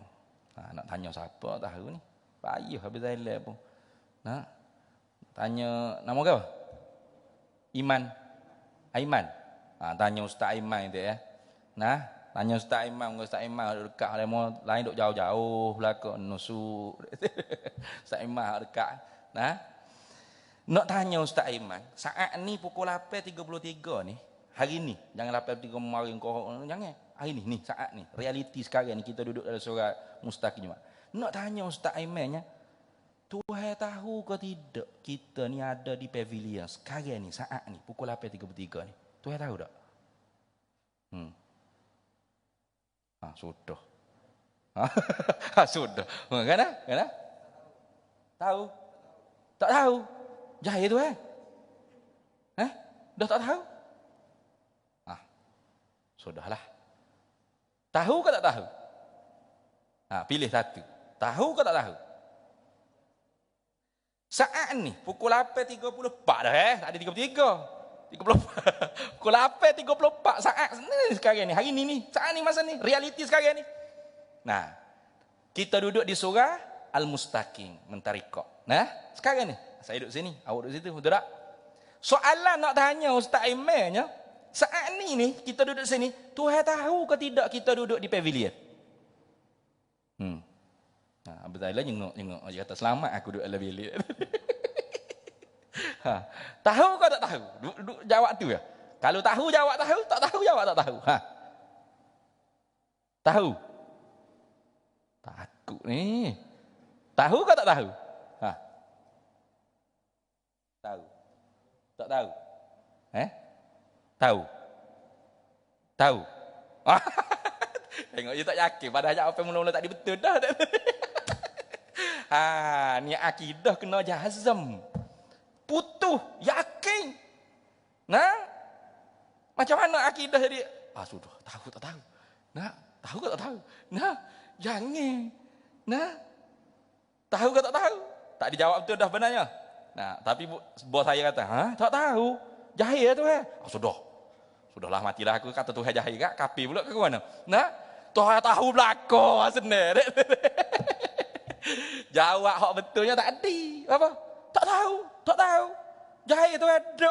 Nak tanya siapa tahu ni. Payah habis Thailand pun. Tanya nama kau? Aiman. Tanya Ustaz Aiman tu ya. Tanya Ustaz Aiman, Ustaz Aiman dekat lemo lain duk jauh-jauh belaka nusuk. Ustaz Aiman dekat. Nak tanya Ustaz Aiman, saat ni pukul 8.33 ni, hari ni, jangan 8.33 kemarin kau jangan. Hari ni saat ni, realiti sekarang ni kita duduk dalam surah Mustaqim. Nak tanya Ustaz Aiman nya, Tuhan tahu ke tidak kita ni ada di pavilion sekarang ni saat ni pukul 8.33 ni. Tuhan tahu tak? Sudah. Sudah. Kan? Tahu? Tak tahu. Jahil tu dah tak tahu? Sudahlah. Tahu ke tak tahu? Pilih satu. Tahu ke tak tahu? Saat ni pukul 8.34 dah tak ada 33. 34. Pukul 8.34 saat ni sekarang ni. Hari ni saat ni masa ni. Realiti sekarang ni. Kita duduk di surah Al-Mustaqim. Mentarikok. Sekarang ni. Saya duduk sini. Awak duduk situ. Betul tak? Soalan nak tanya Ustaz Imannya. Saat ni kita duduk sini. Tuhan tahu ke tidak kita duduk di pavilion? Abang Zaila jenguk. Dia kata selamat aku duduk dalam bilik. Tahu ke tak tahu? Jawab tu ya. Kalau tahu jawab tahu, tak tahu jawab tak tahu. Tahu. Takut ni. Tahu ke tak tahu? Tahu. Tak tahu. Tahu. Tahu. Tengok dia tak yakin padahal jawab mula-mula tak betul dah. Ni akidah kena jazam. Putuh, yakin. Macam mana akidah jadi? Sudah, tahu tak tahu. Tahu ke tak tahu? Jangan. Tahu ke tak tahu? Tak dijawab betul dah benarnya. Tapi bos saya kata, tak tahu. Jahil tu Sudahlah matilah aku kata Tuhan jahil kak, kapi pula ke mana? Tuhan tahu belakang sendiri. Jawab hak betulnya tadi. Apa? Tak tahu. Jahil tu ada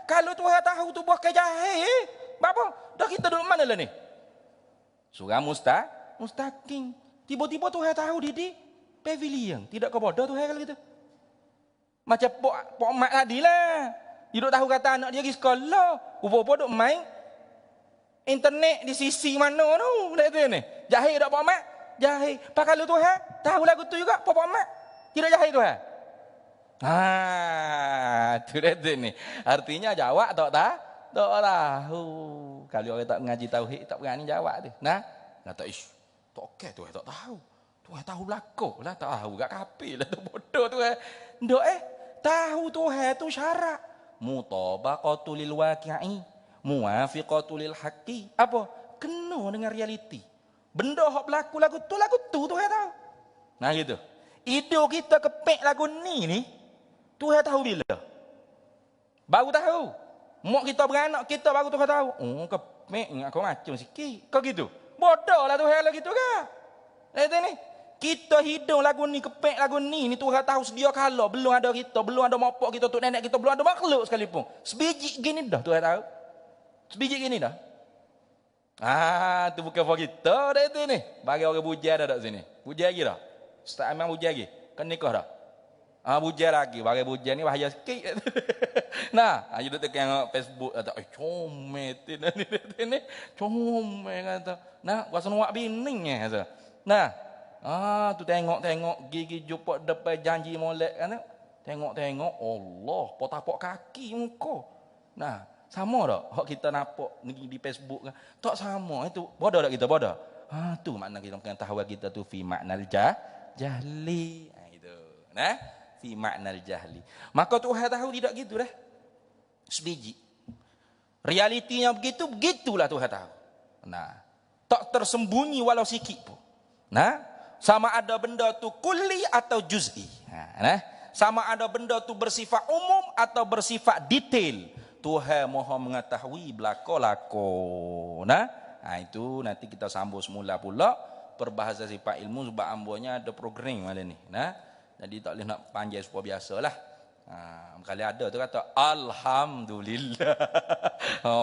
kalau Tuhan tahu tu bukan jahil. Apa? Dah kita duduk mana lah ni? Surah Mustaqim. Tiba-tiba Tuhan tahu di pavilion. Tidak ke bodoh Tuhan kalau gitu. Macam Pok Mak tadi lah. Dia duk tahu kata anak dia pergi sekolah. Rupa-rupa duk main internet di sisi mana tu. Ni. Jahil tak Pok Mak? Jahil. Pak kalau Tuhan tahu lagu tu juga Pok Mak. Tidak jahil Tuhan. Itu dia ni. Artinya jawab tak tahu. Kalau orang tak mengaji tauhid tak berani jawab tu. Nah, kata ish, tak okey tu tak tahu. Tuhan tahu belako lah, tak tahu gak kapil lah tu bodoh tu. Ndak tahu Tuhan tu syarat. Mutabaqatul lil waqi'i, muwafiqatul lil haqqi. Apa? Kena dengan realiti. Benda hak berlaku lagu tu Tuhan tahu. Nah gitu. Hidup kita kepek lagu ni Tuhan tahu bila. Baru tahu. Mak kita beranak kita baru Tuhan tahu. Oh kepek aku macam sikit. Kau gitu. Bodoh lah Tuhan lah gitu kan. Lihat ni. Kita hidup lagu ni, kepek lagu ni Tuhan tahu sedia kala. Belum ada kita, belum ada mopok kita, tok nenek kita, belum ada makhluk sekalipun. Sebiji gini dah Tuhan tahu. Sebiji gini dah. Tu bukan for kita dah itu ni. Bagi orang bujar dah kat sini. Bujar lagi dah. Ustaz Aiman bujar lagi. Kan nikah dah. Bujar lagi. Bagi bujar ni bahaya sikit. Nah, you duduk tengok Facebook kata, comel ni. Comel kata. Nah, rasa nak bining kata. Nah, tu tengok gigi jumpa depan janji molek kan. Tengok Allah, potak-potak kaki muka. Nah, sama tak hak kita nampak di Facebook kan. Tak sama itu. Bodoh tak kita bodoh. Tu makna kita pengetahuan kita tu fi maknal jahli. Itu. Nah, fi maknal jahli. Maka Tuhan tahu tidak gitu dah. Sebiji. Realitinya begitulah Tuhan tahu. Nah, tak tersembunyi walau sikit pun. Nah, sama ada benda tu kulli atau juz'i. Nah, sama ada benda tu bersifat umum atau bersifat detail. Tuhan Maha mengetahui belako-lako. Nah, itu nanti kita sambung semula pula perbahasa sifat ilmu sebab ambonya ada program malam ni. Nah, jadi tak boleh nak panjang supaya biasalah. Kali ada tu kata alhamdulillah.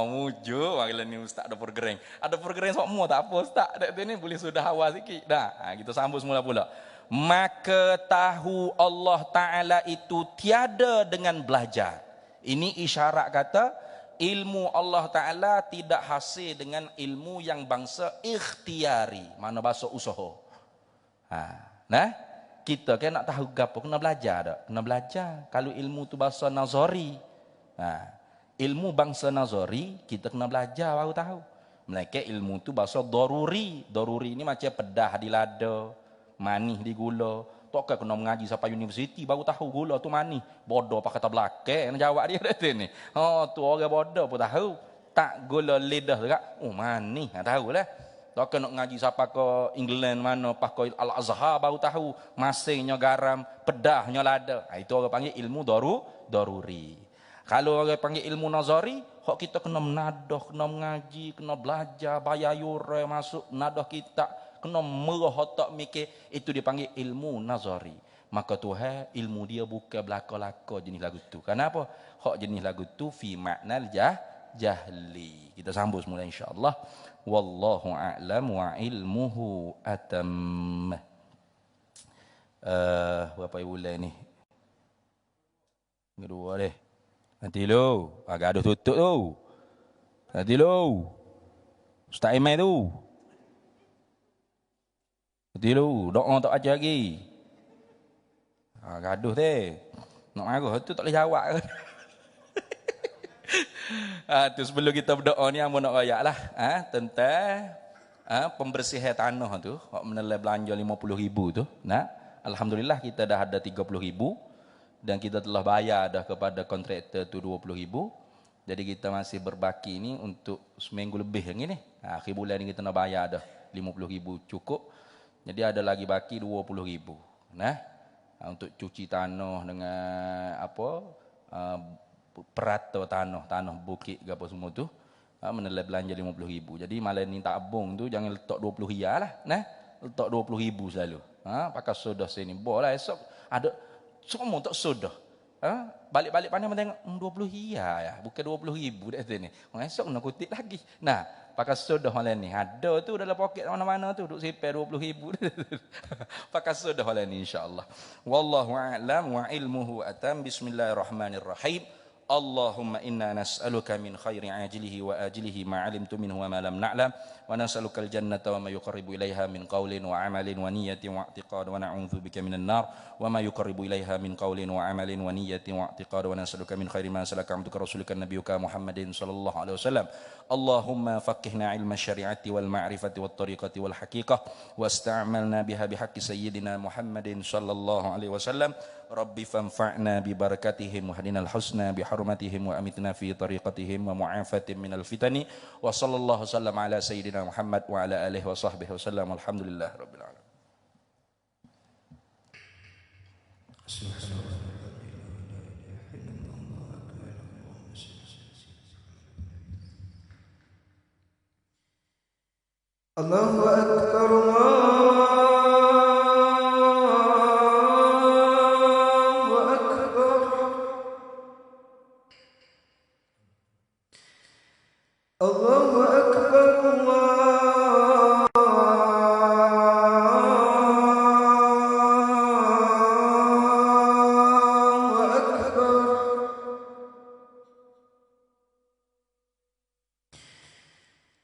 Mujur malam ni ustaz ada program. Ada program semua tak apa ustaz. Dak ni boleh sudah awal sikit. Dah, kita sambung semula pula. Maka tahu Allah Taala itu tiada dengan belajar. Ini isyarat kata ilmu Allah Ta'ala tidak hasil dengan ilmu yang bangsa ikhtiari. Mana bahasa usaha. Nah, kita kan nak tahu gapo kena belajar tak? Kena belajar. Kalau ilmu tu bahasa nazari. Ilmu bangsa nazari kita kena belajar baru tahu. Melainkan ilmu tu bahasa daruri. Daruri ni macam pedah di lada, manis di gula. Takkan kena mengaji sampai universiti baru tahu gula tu manis. Bodoh pakai kata belakang nak jawab dia dah ni. Tu orang bodoh pun tahu. Tak gula lidah dekat. Manis. Tahulah. Takkan nak ngaji sampai ke England mana pakai Al-Azhar baru tahu masingnya garam, pedahnya lada. Itu orang panggil ilmu daruri. Kalau orang panggil ilmu nazari, hak kita kena menadah, kena mengaji, kena belajar, bayar yuran masuk menadah kita. Kena merah otak mikir, itu dipanggil ilmu nazari. Maka Tuhan ilmu dia bukan belaka-laka jenis lagu tu. Kenapa? Hak jenis lagu tu fi maknal jahli. Kita sambung semula insya-Allah. Wallahu a'lam wa ilmuhu atam. Berapa bulan ni? Kedua deh. Nanti lu, agak ada tutup tu. Nanti lu. Ustaz Imai tu. Tilu, doa tak ajar lagi. Gaduh deh. Nak marah tu tak boleh jawab. Tu sebelum kita berdoa ni ambo nak royak lah. Tentang pembersihan tanah tu. Hak menilai belanja 50,000 tu. Nah, alhamdulillah kita dah ada 30,000 dan kita telah bayar dah kepada kontraktor tu 20,000. Jadi kita masih berbaki ni untuk seminggu lebih yang ni. Akhir bulan ni kita nak bayar dah 50,000 cukup. Jadi ada lagi baki 20,000. Nah, untuk cuci tanah dengan perata tanah bukit ke apa semua tu, menilai belanja 50,000. Jadi malam ni tabung tu jangan letak 20 riyal lah. Nah, letak 20,000 selalu. Pakai sodah sini. Boleh esok ada semua tak sodah. Balik-balik pandai tengok 20 riyal ya, bukan 20,000 dah sini. Esok nak kutip lagi. Nah, pakai sodah malam ni. Ada tu dalam poket mana-mana tu duk simpan 20,000. Pakai sodah malam ni insya-Allah. Wallahu a'lam wa ilmuhu atam. Bismillahirrahmanirrahim. Allahumma inna nas'aluka min khairi ajilihi wa ajilihi ma 'alimtu minhu wa ma lam na'lam wa nas'aluka al-jannata wa ma yuqarribu ilaiha min qawlin wa 'amalin wa niyyatin wa i'tiqad wa na'udzu bika minan nar wa ma yuqarribu ilaiha min qawlin wa 'amalin wa niyyatin wa i'tiqad wa nas'aluka min khairi ma salaka 'abduka rasulika nabiyyuka Muhammadin sallallahu alaihi wasallam. Allahumma faqihna 'ilma syari'ati wal ma'rifati wat tariqati wal haqiqah wasta'malna biha bihaqqi sayyidina Muhammadin sallallahu alaihi wasallam. Rabbi fanfa'na bi barakatihim wa hadinal husna bi hurmatihim wa amitna fi tariqatihim wa mu'afatin minal fitani wa sallallahu sallam ala sayyidina Muhammad wa ala alihi wa sahbihi wa sallam. Alhamdulillah rabbil alamin. Allahu akbar, Allahu akbar, Allahu akbar.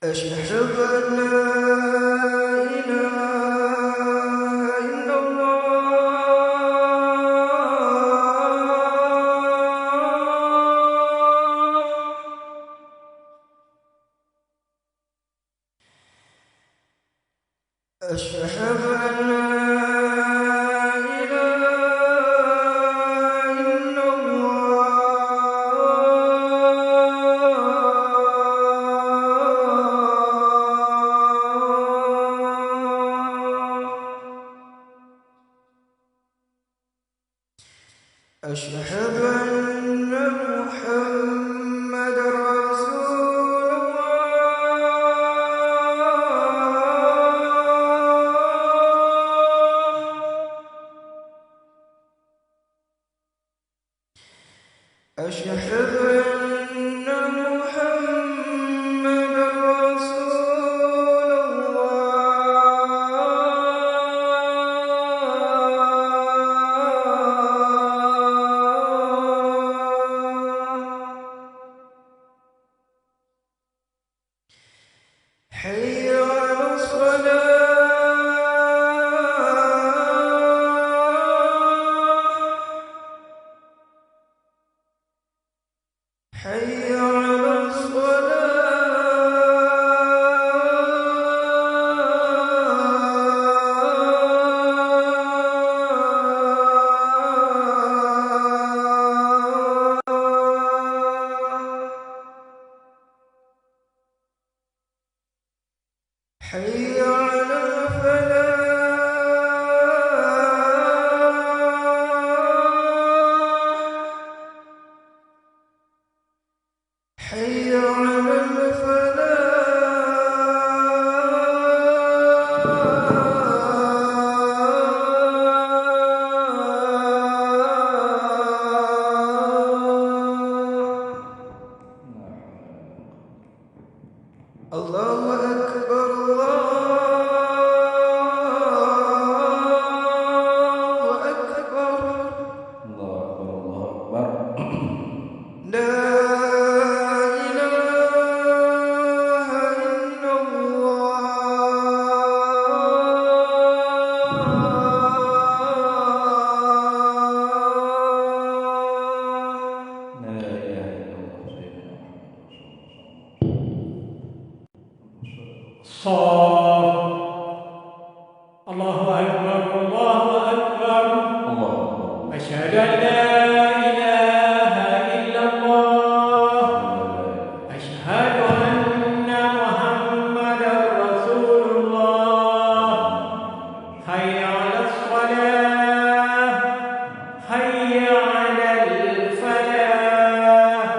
Asyhadu an la ilaha illallah. Asyhadu an la أشهد أن محمد رسول الله. أشهد أن محمد رسول حي على الصلاة، حي على حي على الفلاح، حي على الفلاح. الله أكبر، الله أكبر، Allahu akbar. لا إله إلا الله. La ilaha illallah sayyidina Allahu akbar, Allahu akbar. Muhammad. Asyhadu an la ilaha illallah. Asyhadu anna Muhammadar Rasulullah. Hayya 'alas shalah, hayya 'alal falah.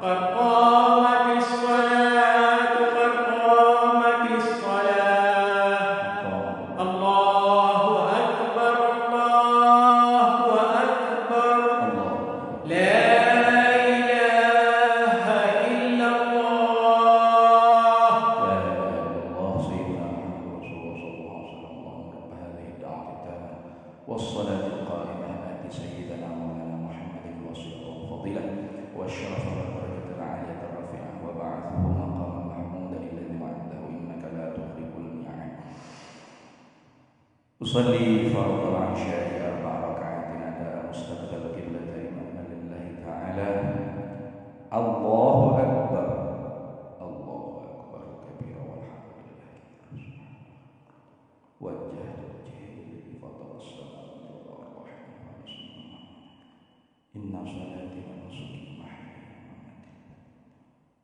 Qad qamatis salatu, qad qamatis salah. Allahu akbar, Allahu akbar. أصلي فرض العشاء 4 ركعات أداء مستقبل القبلة إماما لله تعالى. الله أكبر الله أكبر كبيرا والحمد لله. وجهت وجهي الذي فطر السماوات والأرض إن صلاتي ونسكي ومحياي ومماتي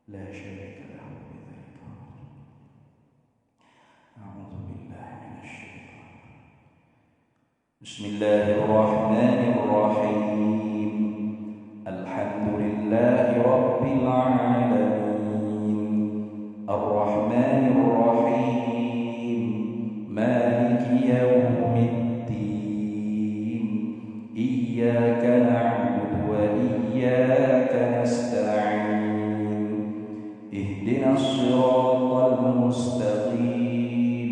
لا شريك له بذلك. أعوذ بالله من الشيطان. بسم الله الرحمن الرحيم. الحمد لله رب العالمين الرحمن الرحيم مالك يوم الدين إياك نعبد وإياك نستعين اهدنا الصراط المستقيم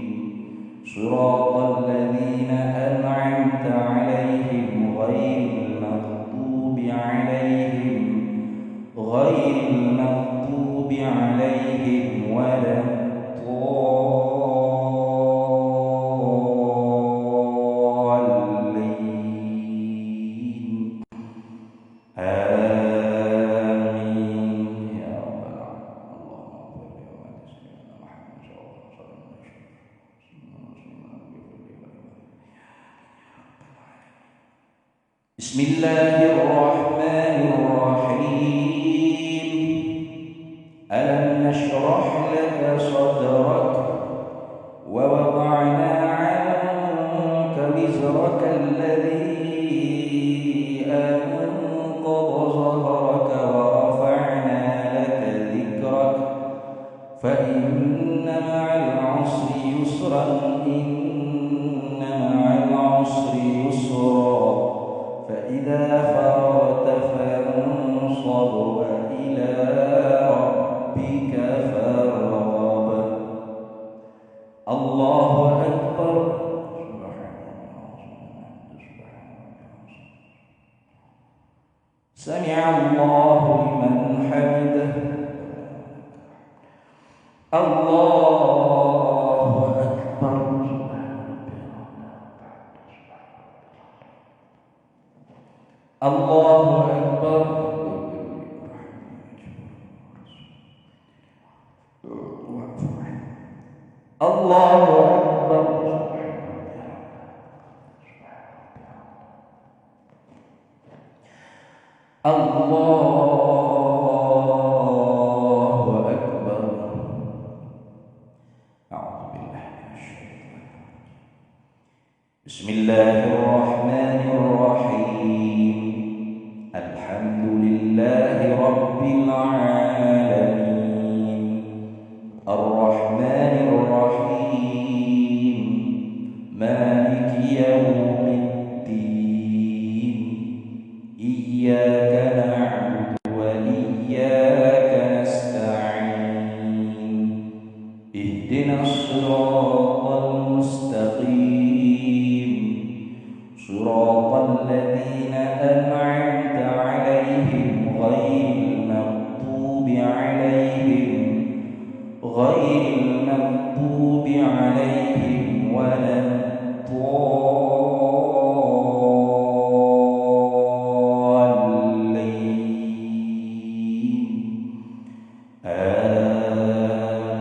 صراط الذين أنعمت عليهم غير المغضوب عليهم ولا الضالين. آمين يا رب العالمين. بسم الله الرحمن الرحيم. ألم نشرح لك صدرك ووضعنا عنك وزرك الذي أنقض ظهرك ورفعنا لك ذكرك فإن مع العسر يسرا إن مع العسر يسرا فإذا فرغت فانصب وإلى ربك فارغب. الله أكبر. سمع الله لمن حمده. الله أكبر. الله أكبر. الله أكبر. الله أكبر. أعوذ بالله من الشيطان. بسم الله الرحمن الرحيم. الحمد لله رب العالمين الرحمن الرحيم مالك يوم الدين إياك نعبد وإياك نستعين اهدنا الصراط المستقيم صراط الذين أنعمت عليهم غير المغضوب عليهم ولا الضالين.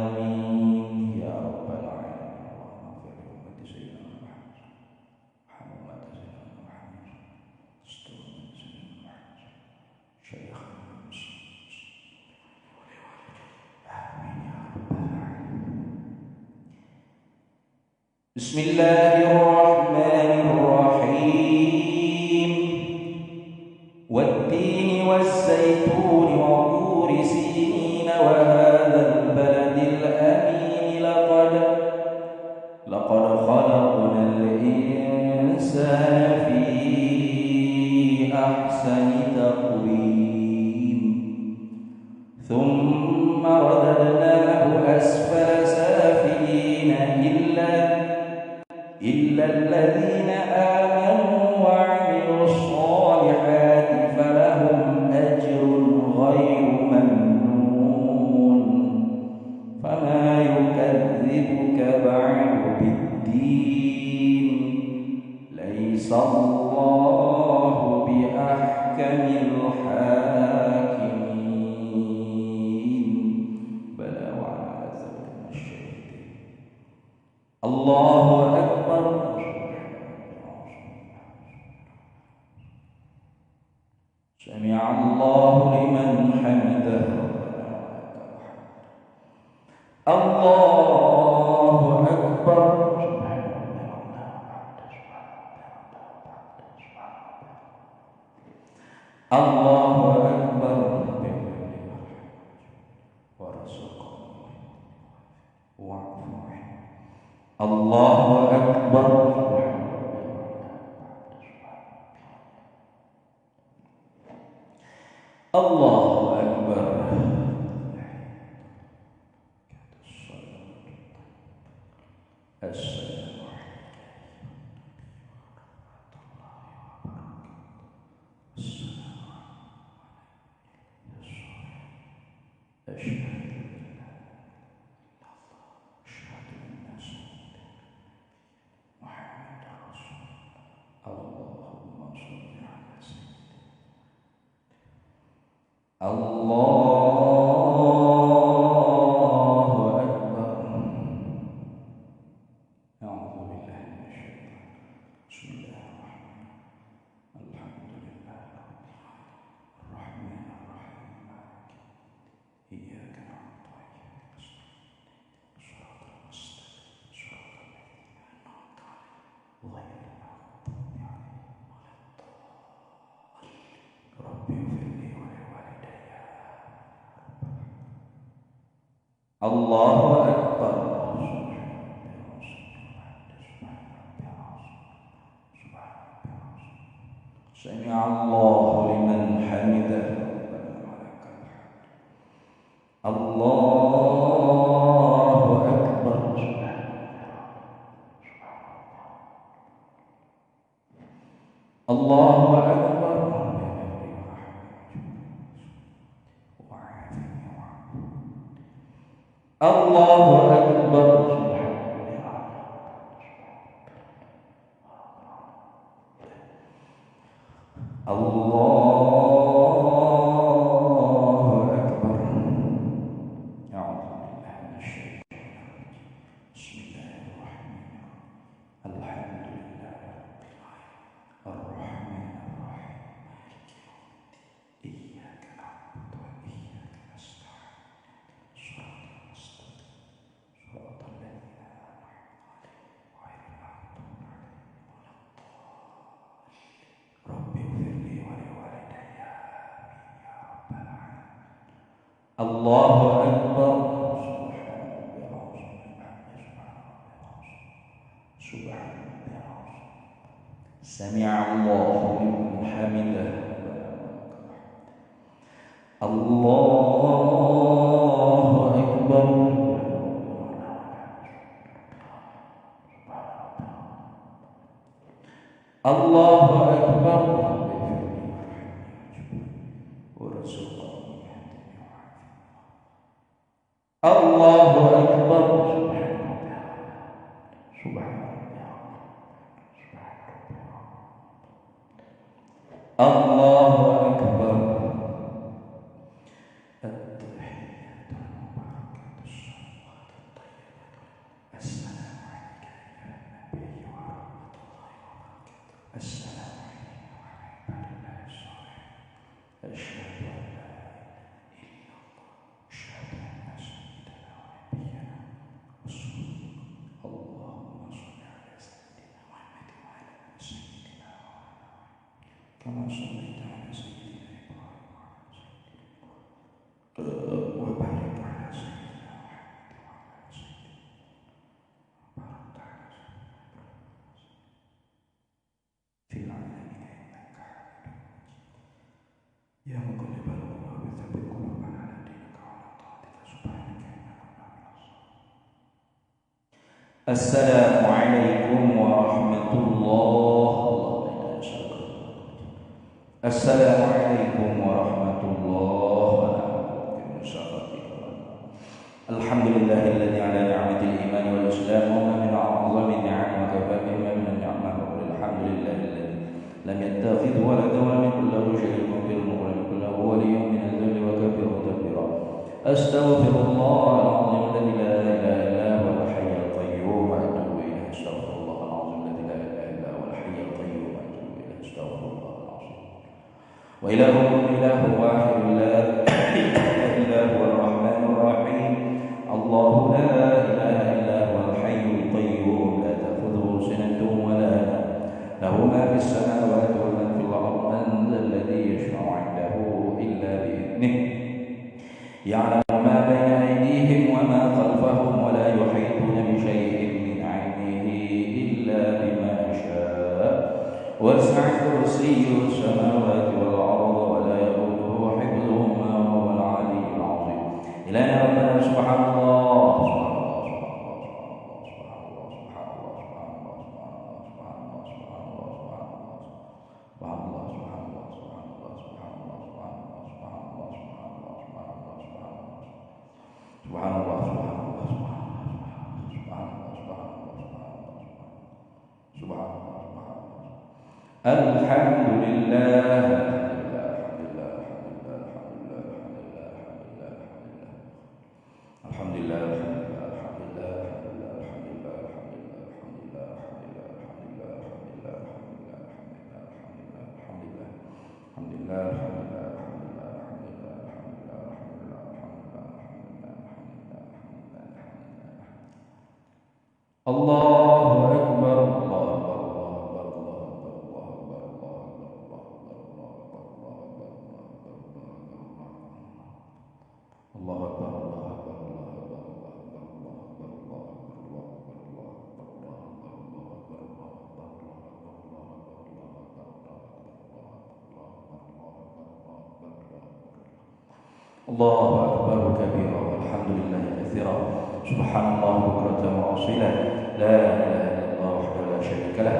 آمين يا رب العالمين. اللهم اغفر لأمة سيدنا محمد وارحم أمة سيدنا محمد استر أمة سيدنا محمد شيخنا آمين يا رب العالمين. بسم الله الرحمن الرحيم. والتين والزيتون وطور سينين وهذا البلد الأمين لقد خلقنا الإنسان في أحسن تقويم ثم رددناه أسفل سافلين إلا الذين آمنوا وعملوا الصالحات فلهم أجر غير ممنون. فما يكذبك بعد بالدين الله بأحكم الحاكمين بلى وعلى ذلك من الشهيدين الله أكبر سمع الله لمن حمده الله أكبر الله أكبر وارزقنا واعف عنه الله أكبر الله أكبر السلام الله أكبر أعوذ بالله من الشيطان بسم الله الرحمن الرحيم الحمد لله الرحمن الرحيم مالك إياك نعبد وإياك نستعين صراط المستقيم صراط الذين أنعمت عليهم غير المغضوب عليهم ولا الضالين رب اغفر لي ولوالدي الله أكبر سمع الله لمن حمده الله أكبر الله أكبر الله أكبر الله أكبر أعوذ بالله من الشيطان بسم الله الرحمن الرحيم الحمد لله رب العالمين الرحمن الرحيم مالك يوم الدين إياك نعبد وإياك نستعين صراط المستقيم صراط الذين أنعمت عليهم غير المغضوب عليهم ولا الضالين رب اغفر لي ولوالدي آمين يا رب العالمين الله أكبر سبحان الله سمع الله لمن حمده الله أكبر الله أكبر وارزقني الله أكبر سبحان الله أكبر التحيات المباركات الصلوات الطيبات السلام عليك أيها النبي ورحمة الله وبركاته السلام علينا وعلى عباد الله الصالحين أشهد أن لا إله إلا الله أشهد أن سيدنا ونبينا رسول اللهم صل على سيدنا محمد وعلى آل سيدنا كما صليت على سيدنا إبراهيم وعلى سيدنا وبارك على سيدنا محمد وعلى آل سيدنا وبارك على سيدنا في العالمين إنك حميد مجيد يا مقلب القلوب ثبت قلوبنا على دينك وعلى طاعتك سبحانك إنا كنا من الظالمين السلام عليكم ورحمة الله السلام عليكم ورحمة الله وبركاته الحمد لله الذي على نعمة الإيمان والإسلام وما من أعظم النعم وكفى بما من النعمة الحمد لله الذي لم يتخذ ولدا ولم يكن له شريك في الملك ولم يكن له ولي من الذل وكبره تكبيرا. أستغفر الله العظيم الذي لا إله إلا هو الحي القيوم وأتوب إليه. أستغفر الله العظيم الذي لا إله إلا هو الحي القيوم وأتوب إليه. أستغفر الله العظيم. وإلهكم إله واحد لا إله إلا هو الرحمن الرحيم. الله لا إله إلا هو الحي القيوم لا تأخذه سنة ولا نوم له ما في السماوات وما في الأرض. من ذا الذي يشفع عنده إلا بإذنه يعلم ما بين أيديهم وما خلفهم ولا يحيطون بشيء من علمه إلا بما شاء. وسع كرسيه السماوات والأرض ولا يؤوده حفظهما وهو العلي العظيم. إلهنا ربنا سبحان الله الحمد لله الحمد لله الله أكبر الله أكبر الله أكبر الله أكبر كبيرا والحمد لله كثيرا سبحان الله بكرة وأصيلا لا إله إلا الله وحده لا شريك له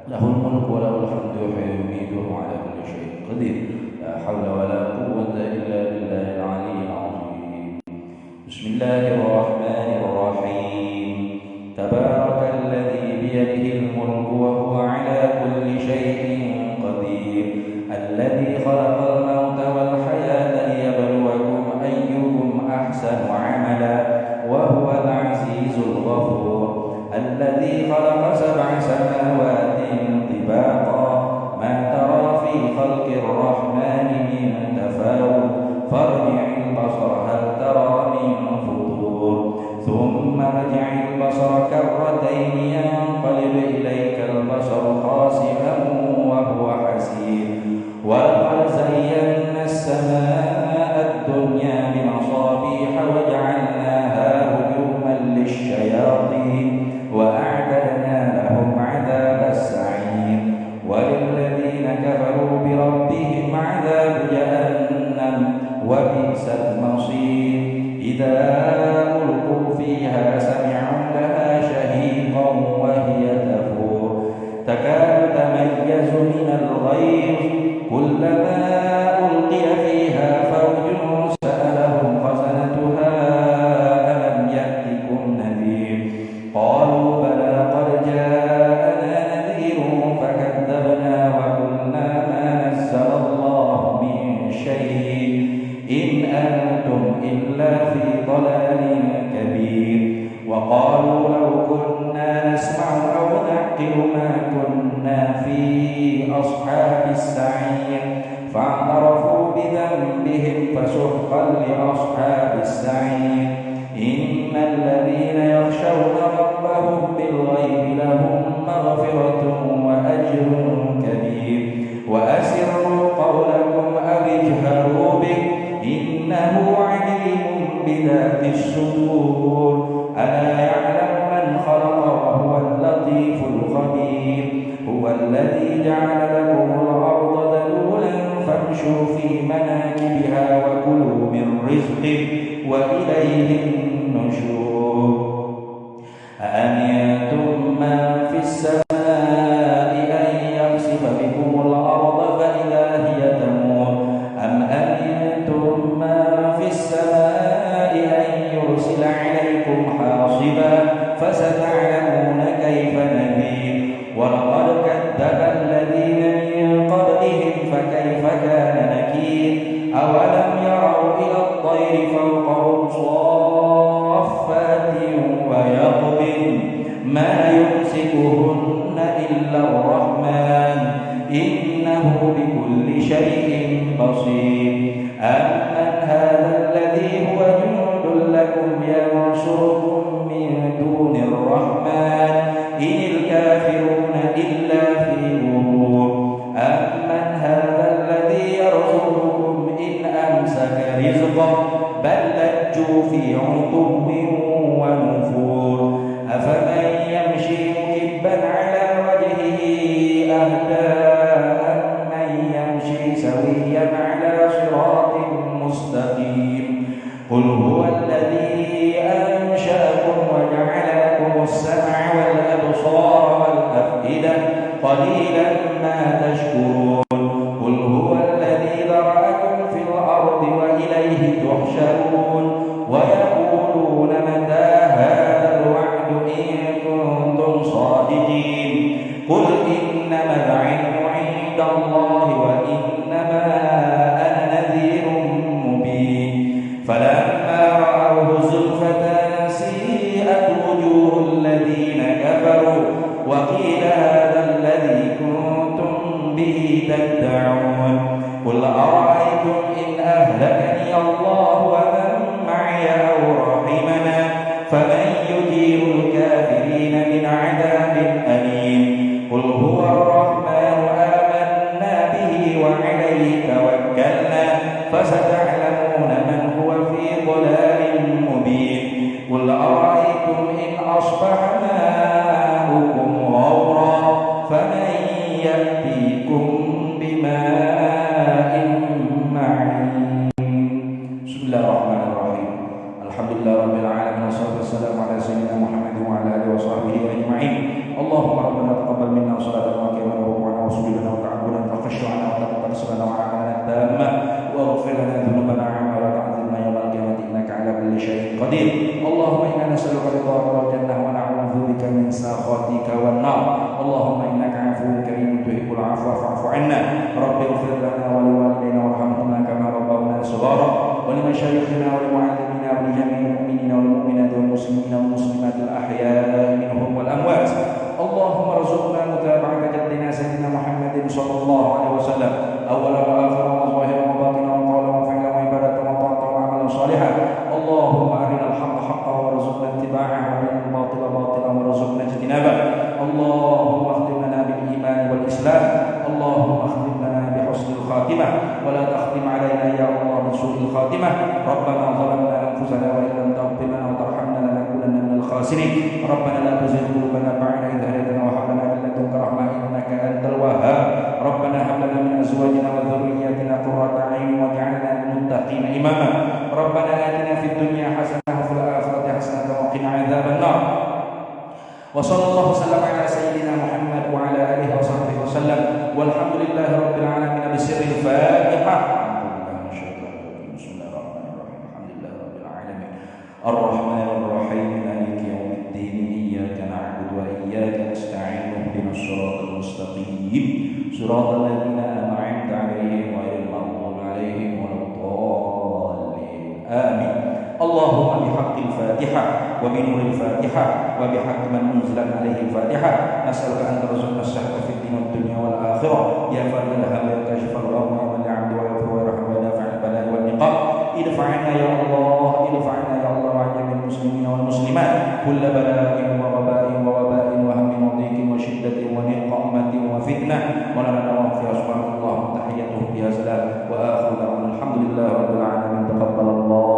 له الملك وله الحمد يحيي ويميت وهو على كل شيء قدير لا حول ولا قوة إلا بالله العلي العظيم. بسم الله الرحمن الرحيم. تبارك الذي بيده الملك وهو على كل شيء قدير الذي خلق الموت والحياة ليبلوكم أيكم أحسن عملا وهو العزيز الغفور الذي خلق 7 سماوات طباقا ما ترى في خلق الرحمن من تفاوت فارجع البصر هل ترى من فطور ثم ارجع البصر كرتين ينقلب إليك البصر خاسئا وهو حسير ولقد زينا السماء الدنيا بمصابيح وجعلناها رجوما للشياطين وأعتدنا لهم عذاب السعير وللذين كفروا بربهم عذاب جهنم وبئس المصير إذا ألقوا فيها سمعوا لها شهيقا وهي تفور تكاد تميز من الغيظ كلما ألقي فيها فوج سألهم خزنتها ألم يأتكم نذير قالوا بلى قد جاءنا نذير فكذبنا وقلنا ما نزل الله من شيء إن أنتم إلا في ضلال كبير وقالوا لو كنا نسمع أو نعقل ما كنا في أصحاب السعير فاعترفوا بذنبهم فسحقا لأصحاب السعير إن الذين يخشون ربهم بالغيب لهم مغفرة وأجر كبير وأسروا قولكم أو اجهروا به إنه عليم بذات الصدور ألا يعلم من خلق وهو اللطيف الخبير هو الذي جعل لكم الأرض ذلولا فامشوا في مناكبها وكلوا من رزقه وإليه النشور أأمنتم من في السماء أن يخسف بكم الأرض فإذا هي تمور أم أمنتم من في السماء أن يرسل عليكم حاصبا فستعلمون كيف نذير ولقد كذب الذين من ما يمسكهن إلا الرحمن إنه بكل شيء بصير أمن هذا الذي هو جند لكم ينصركم من دون الرحمن إن الكافرون إلا في غرور أمن هذا الذي يرزقكم إن أمسك رزقه بل لجوا في عتو ونفور أفمن يمشي مكبا على وجهه أهدى أمن يمشي سويا على صراط مستقيم قل هو الذي أنشأكم وجعل لكم السمع والأبصار والأفئدة قليلا ما تشكرون قل هو الذي ذرأكم في الأرض وإليه تحشرون ويقولون متى هذا الوعد إن كنتم صادقين قل إنما العلم عند الله وإنما أنا نذير مبين فلما رأوه زلفة سيئت وجوه الذين كفروا وقيل هذا الذي كنتم به تدعون قل أرأيتم إن أهلكني الله ومن معي أو رحمنا فمن يجير الكافرين من عذاب أليم قل هو الرحمن آمنا به وعليه توكلنا فستعلمون من هو في ضلال مبين قل أرأيتم إن أصبح ماؤكم غورا فمن يأتيكم بماء معين بسم الله الرحمن الرحيم الحمد لله رب العالمين والصلاة والسلام على سيدنا محمد وعلى آله وصحبه أجمعين اللهم ربنا تقبل منا صلاتنا وقيامنا وركوعنا وسجودنا وتعبدنا وتخشعنا وتقبل وعملنا التامة واغفر لنا ذنوبنا ولا تعذبنا يوم القيامة إنك على كل شيء قدير اللهم إنا نسألك رضاك والجنة ونعوذ بك من سخطك والنار اللهم إنك عفو كريم تحب العفو فاعف عنا رب اغفر لنا ولوالدينا وارحمهما كما ربونا صغارا ولمشايخنا ولمعلمينا ولجميع المؤمنين والمؤمنات والمسلمين والمسلمات الأحياء منهم والأموات اللهم ارزقنا متابعة جدنا سيدنا محمد صلى الله عليه وسلم أولا وآخرا وظاهرا وباطنا وقولا وفعلا وعبادة وطاعة وعملا صالحا اللهم أرنا الحق حقا وارزقنا اتباعه وأرنا الباطل باطلا وارزقنا اجتنابه اللهم اختم لنا بالإيمان والإسلام اللهم اختم لنا بحسن الخاتمة ولا تختم علينا يا الله بسوء الخاتمة ربنا ظلمنا أنفسنا وإن لم تغفر لنا وترحمنا لنكونن من الخاسرين ربنا لا تزغ قلوبنا بعد إذ هديتنا وهب لنا من لدنك رحمة إنك أنت الوهاب ربنا هب لنا من أزواجنا وذرياتنا قرة أعين واجعلنا للمتقين إماما ربنا آتنا في الدنيا حسنة وفي الآخرة حسنة وقنا عذاب النار وصلى الله وسلم على سيدنا محمد وعلى آله وصحبه وسلم والحمد لله رب العالمين بسر الفاتحة بسم الله الرحمن الرحيم الحمد لله رب العالمين الرحمن الرحيم مالك يوم الدين إياك نعبد وإياك نستعين اهدنا الصراط المستقيم صراط الذين أنعمت عليهم غير المغضوب عليهم ولا الضالين آمين اللهم بحق الفاتحة وبنور الفاتحة وبحق من أنزلت عليه الفاتحة نسألك أن ترزقنا الصحة في الدين والدنيا والآخرة يا فرد الهم يا كاشف الغم يا من العبد ويغفر ويرحم ويدافع البلاء والنقام ادفعنا يا الله ادفعنا يا الله عن جميع المسلمين والمسلمات كل بلاء وغباء ووباء وهم وضيق وشدة ونقمة وفتنة ولنا نوم فيها سبحان الله تحيتهم فيها سلام وآخر دعوانا الحمد لله رب العالمين تقبل الله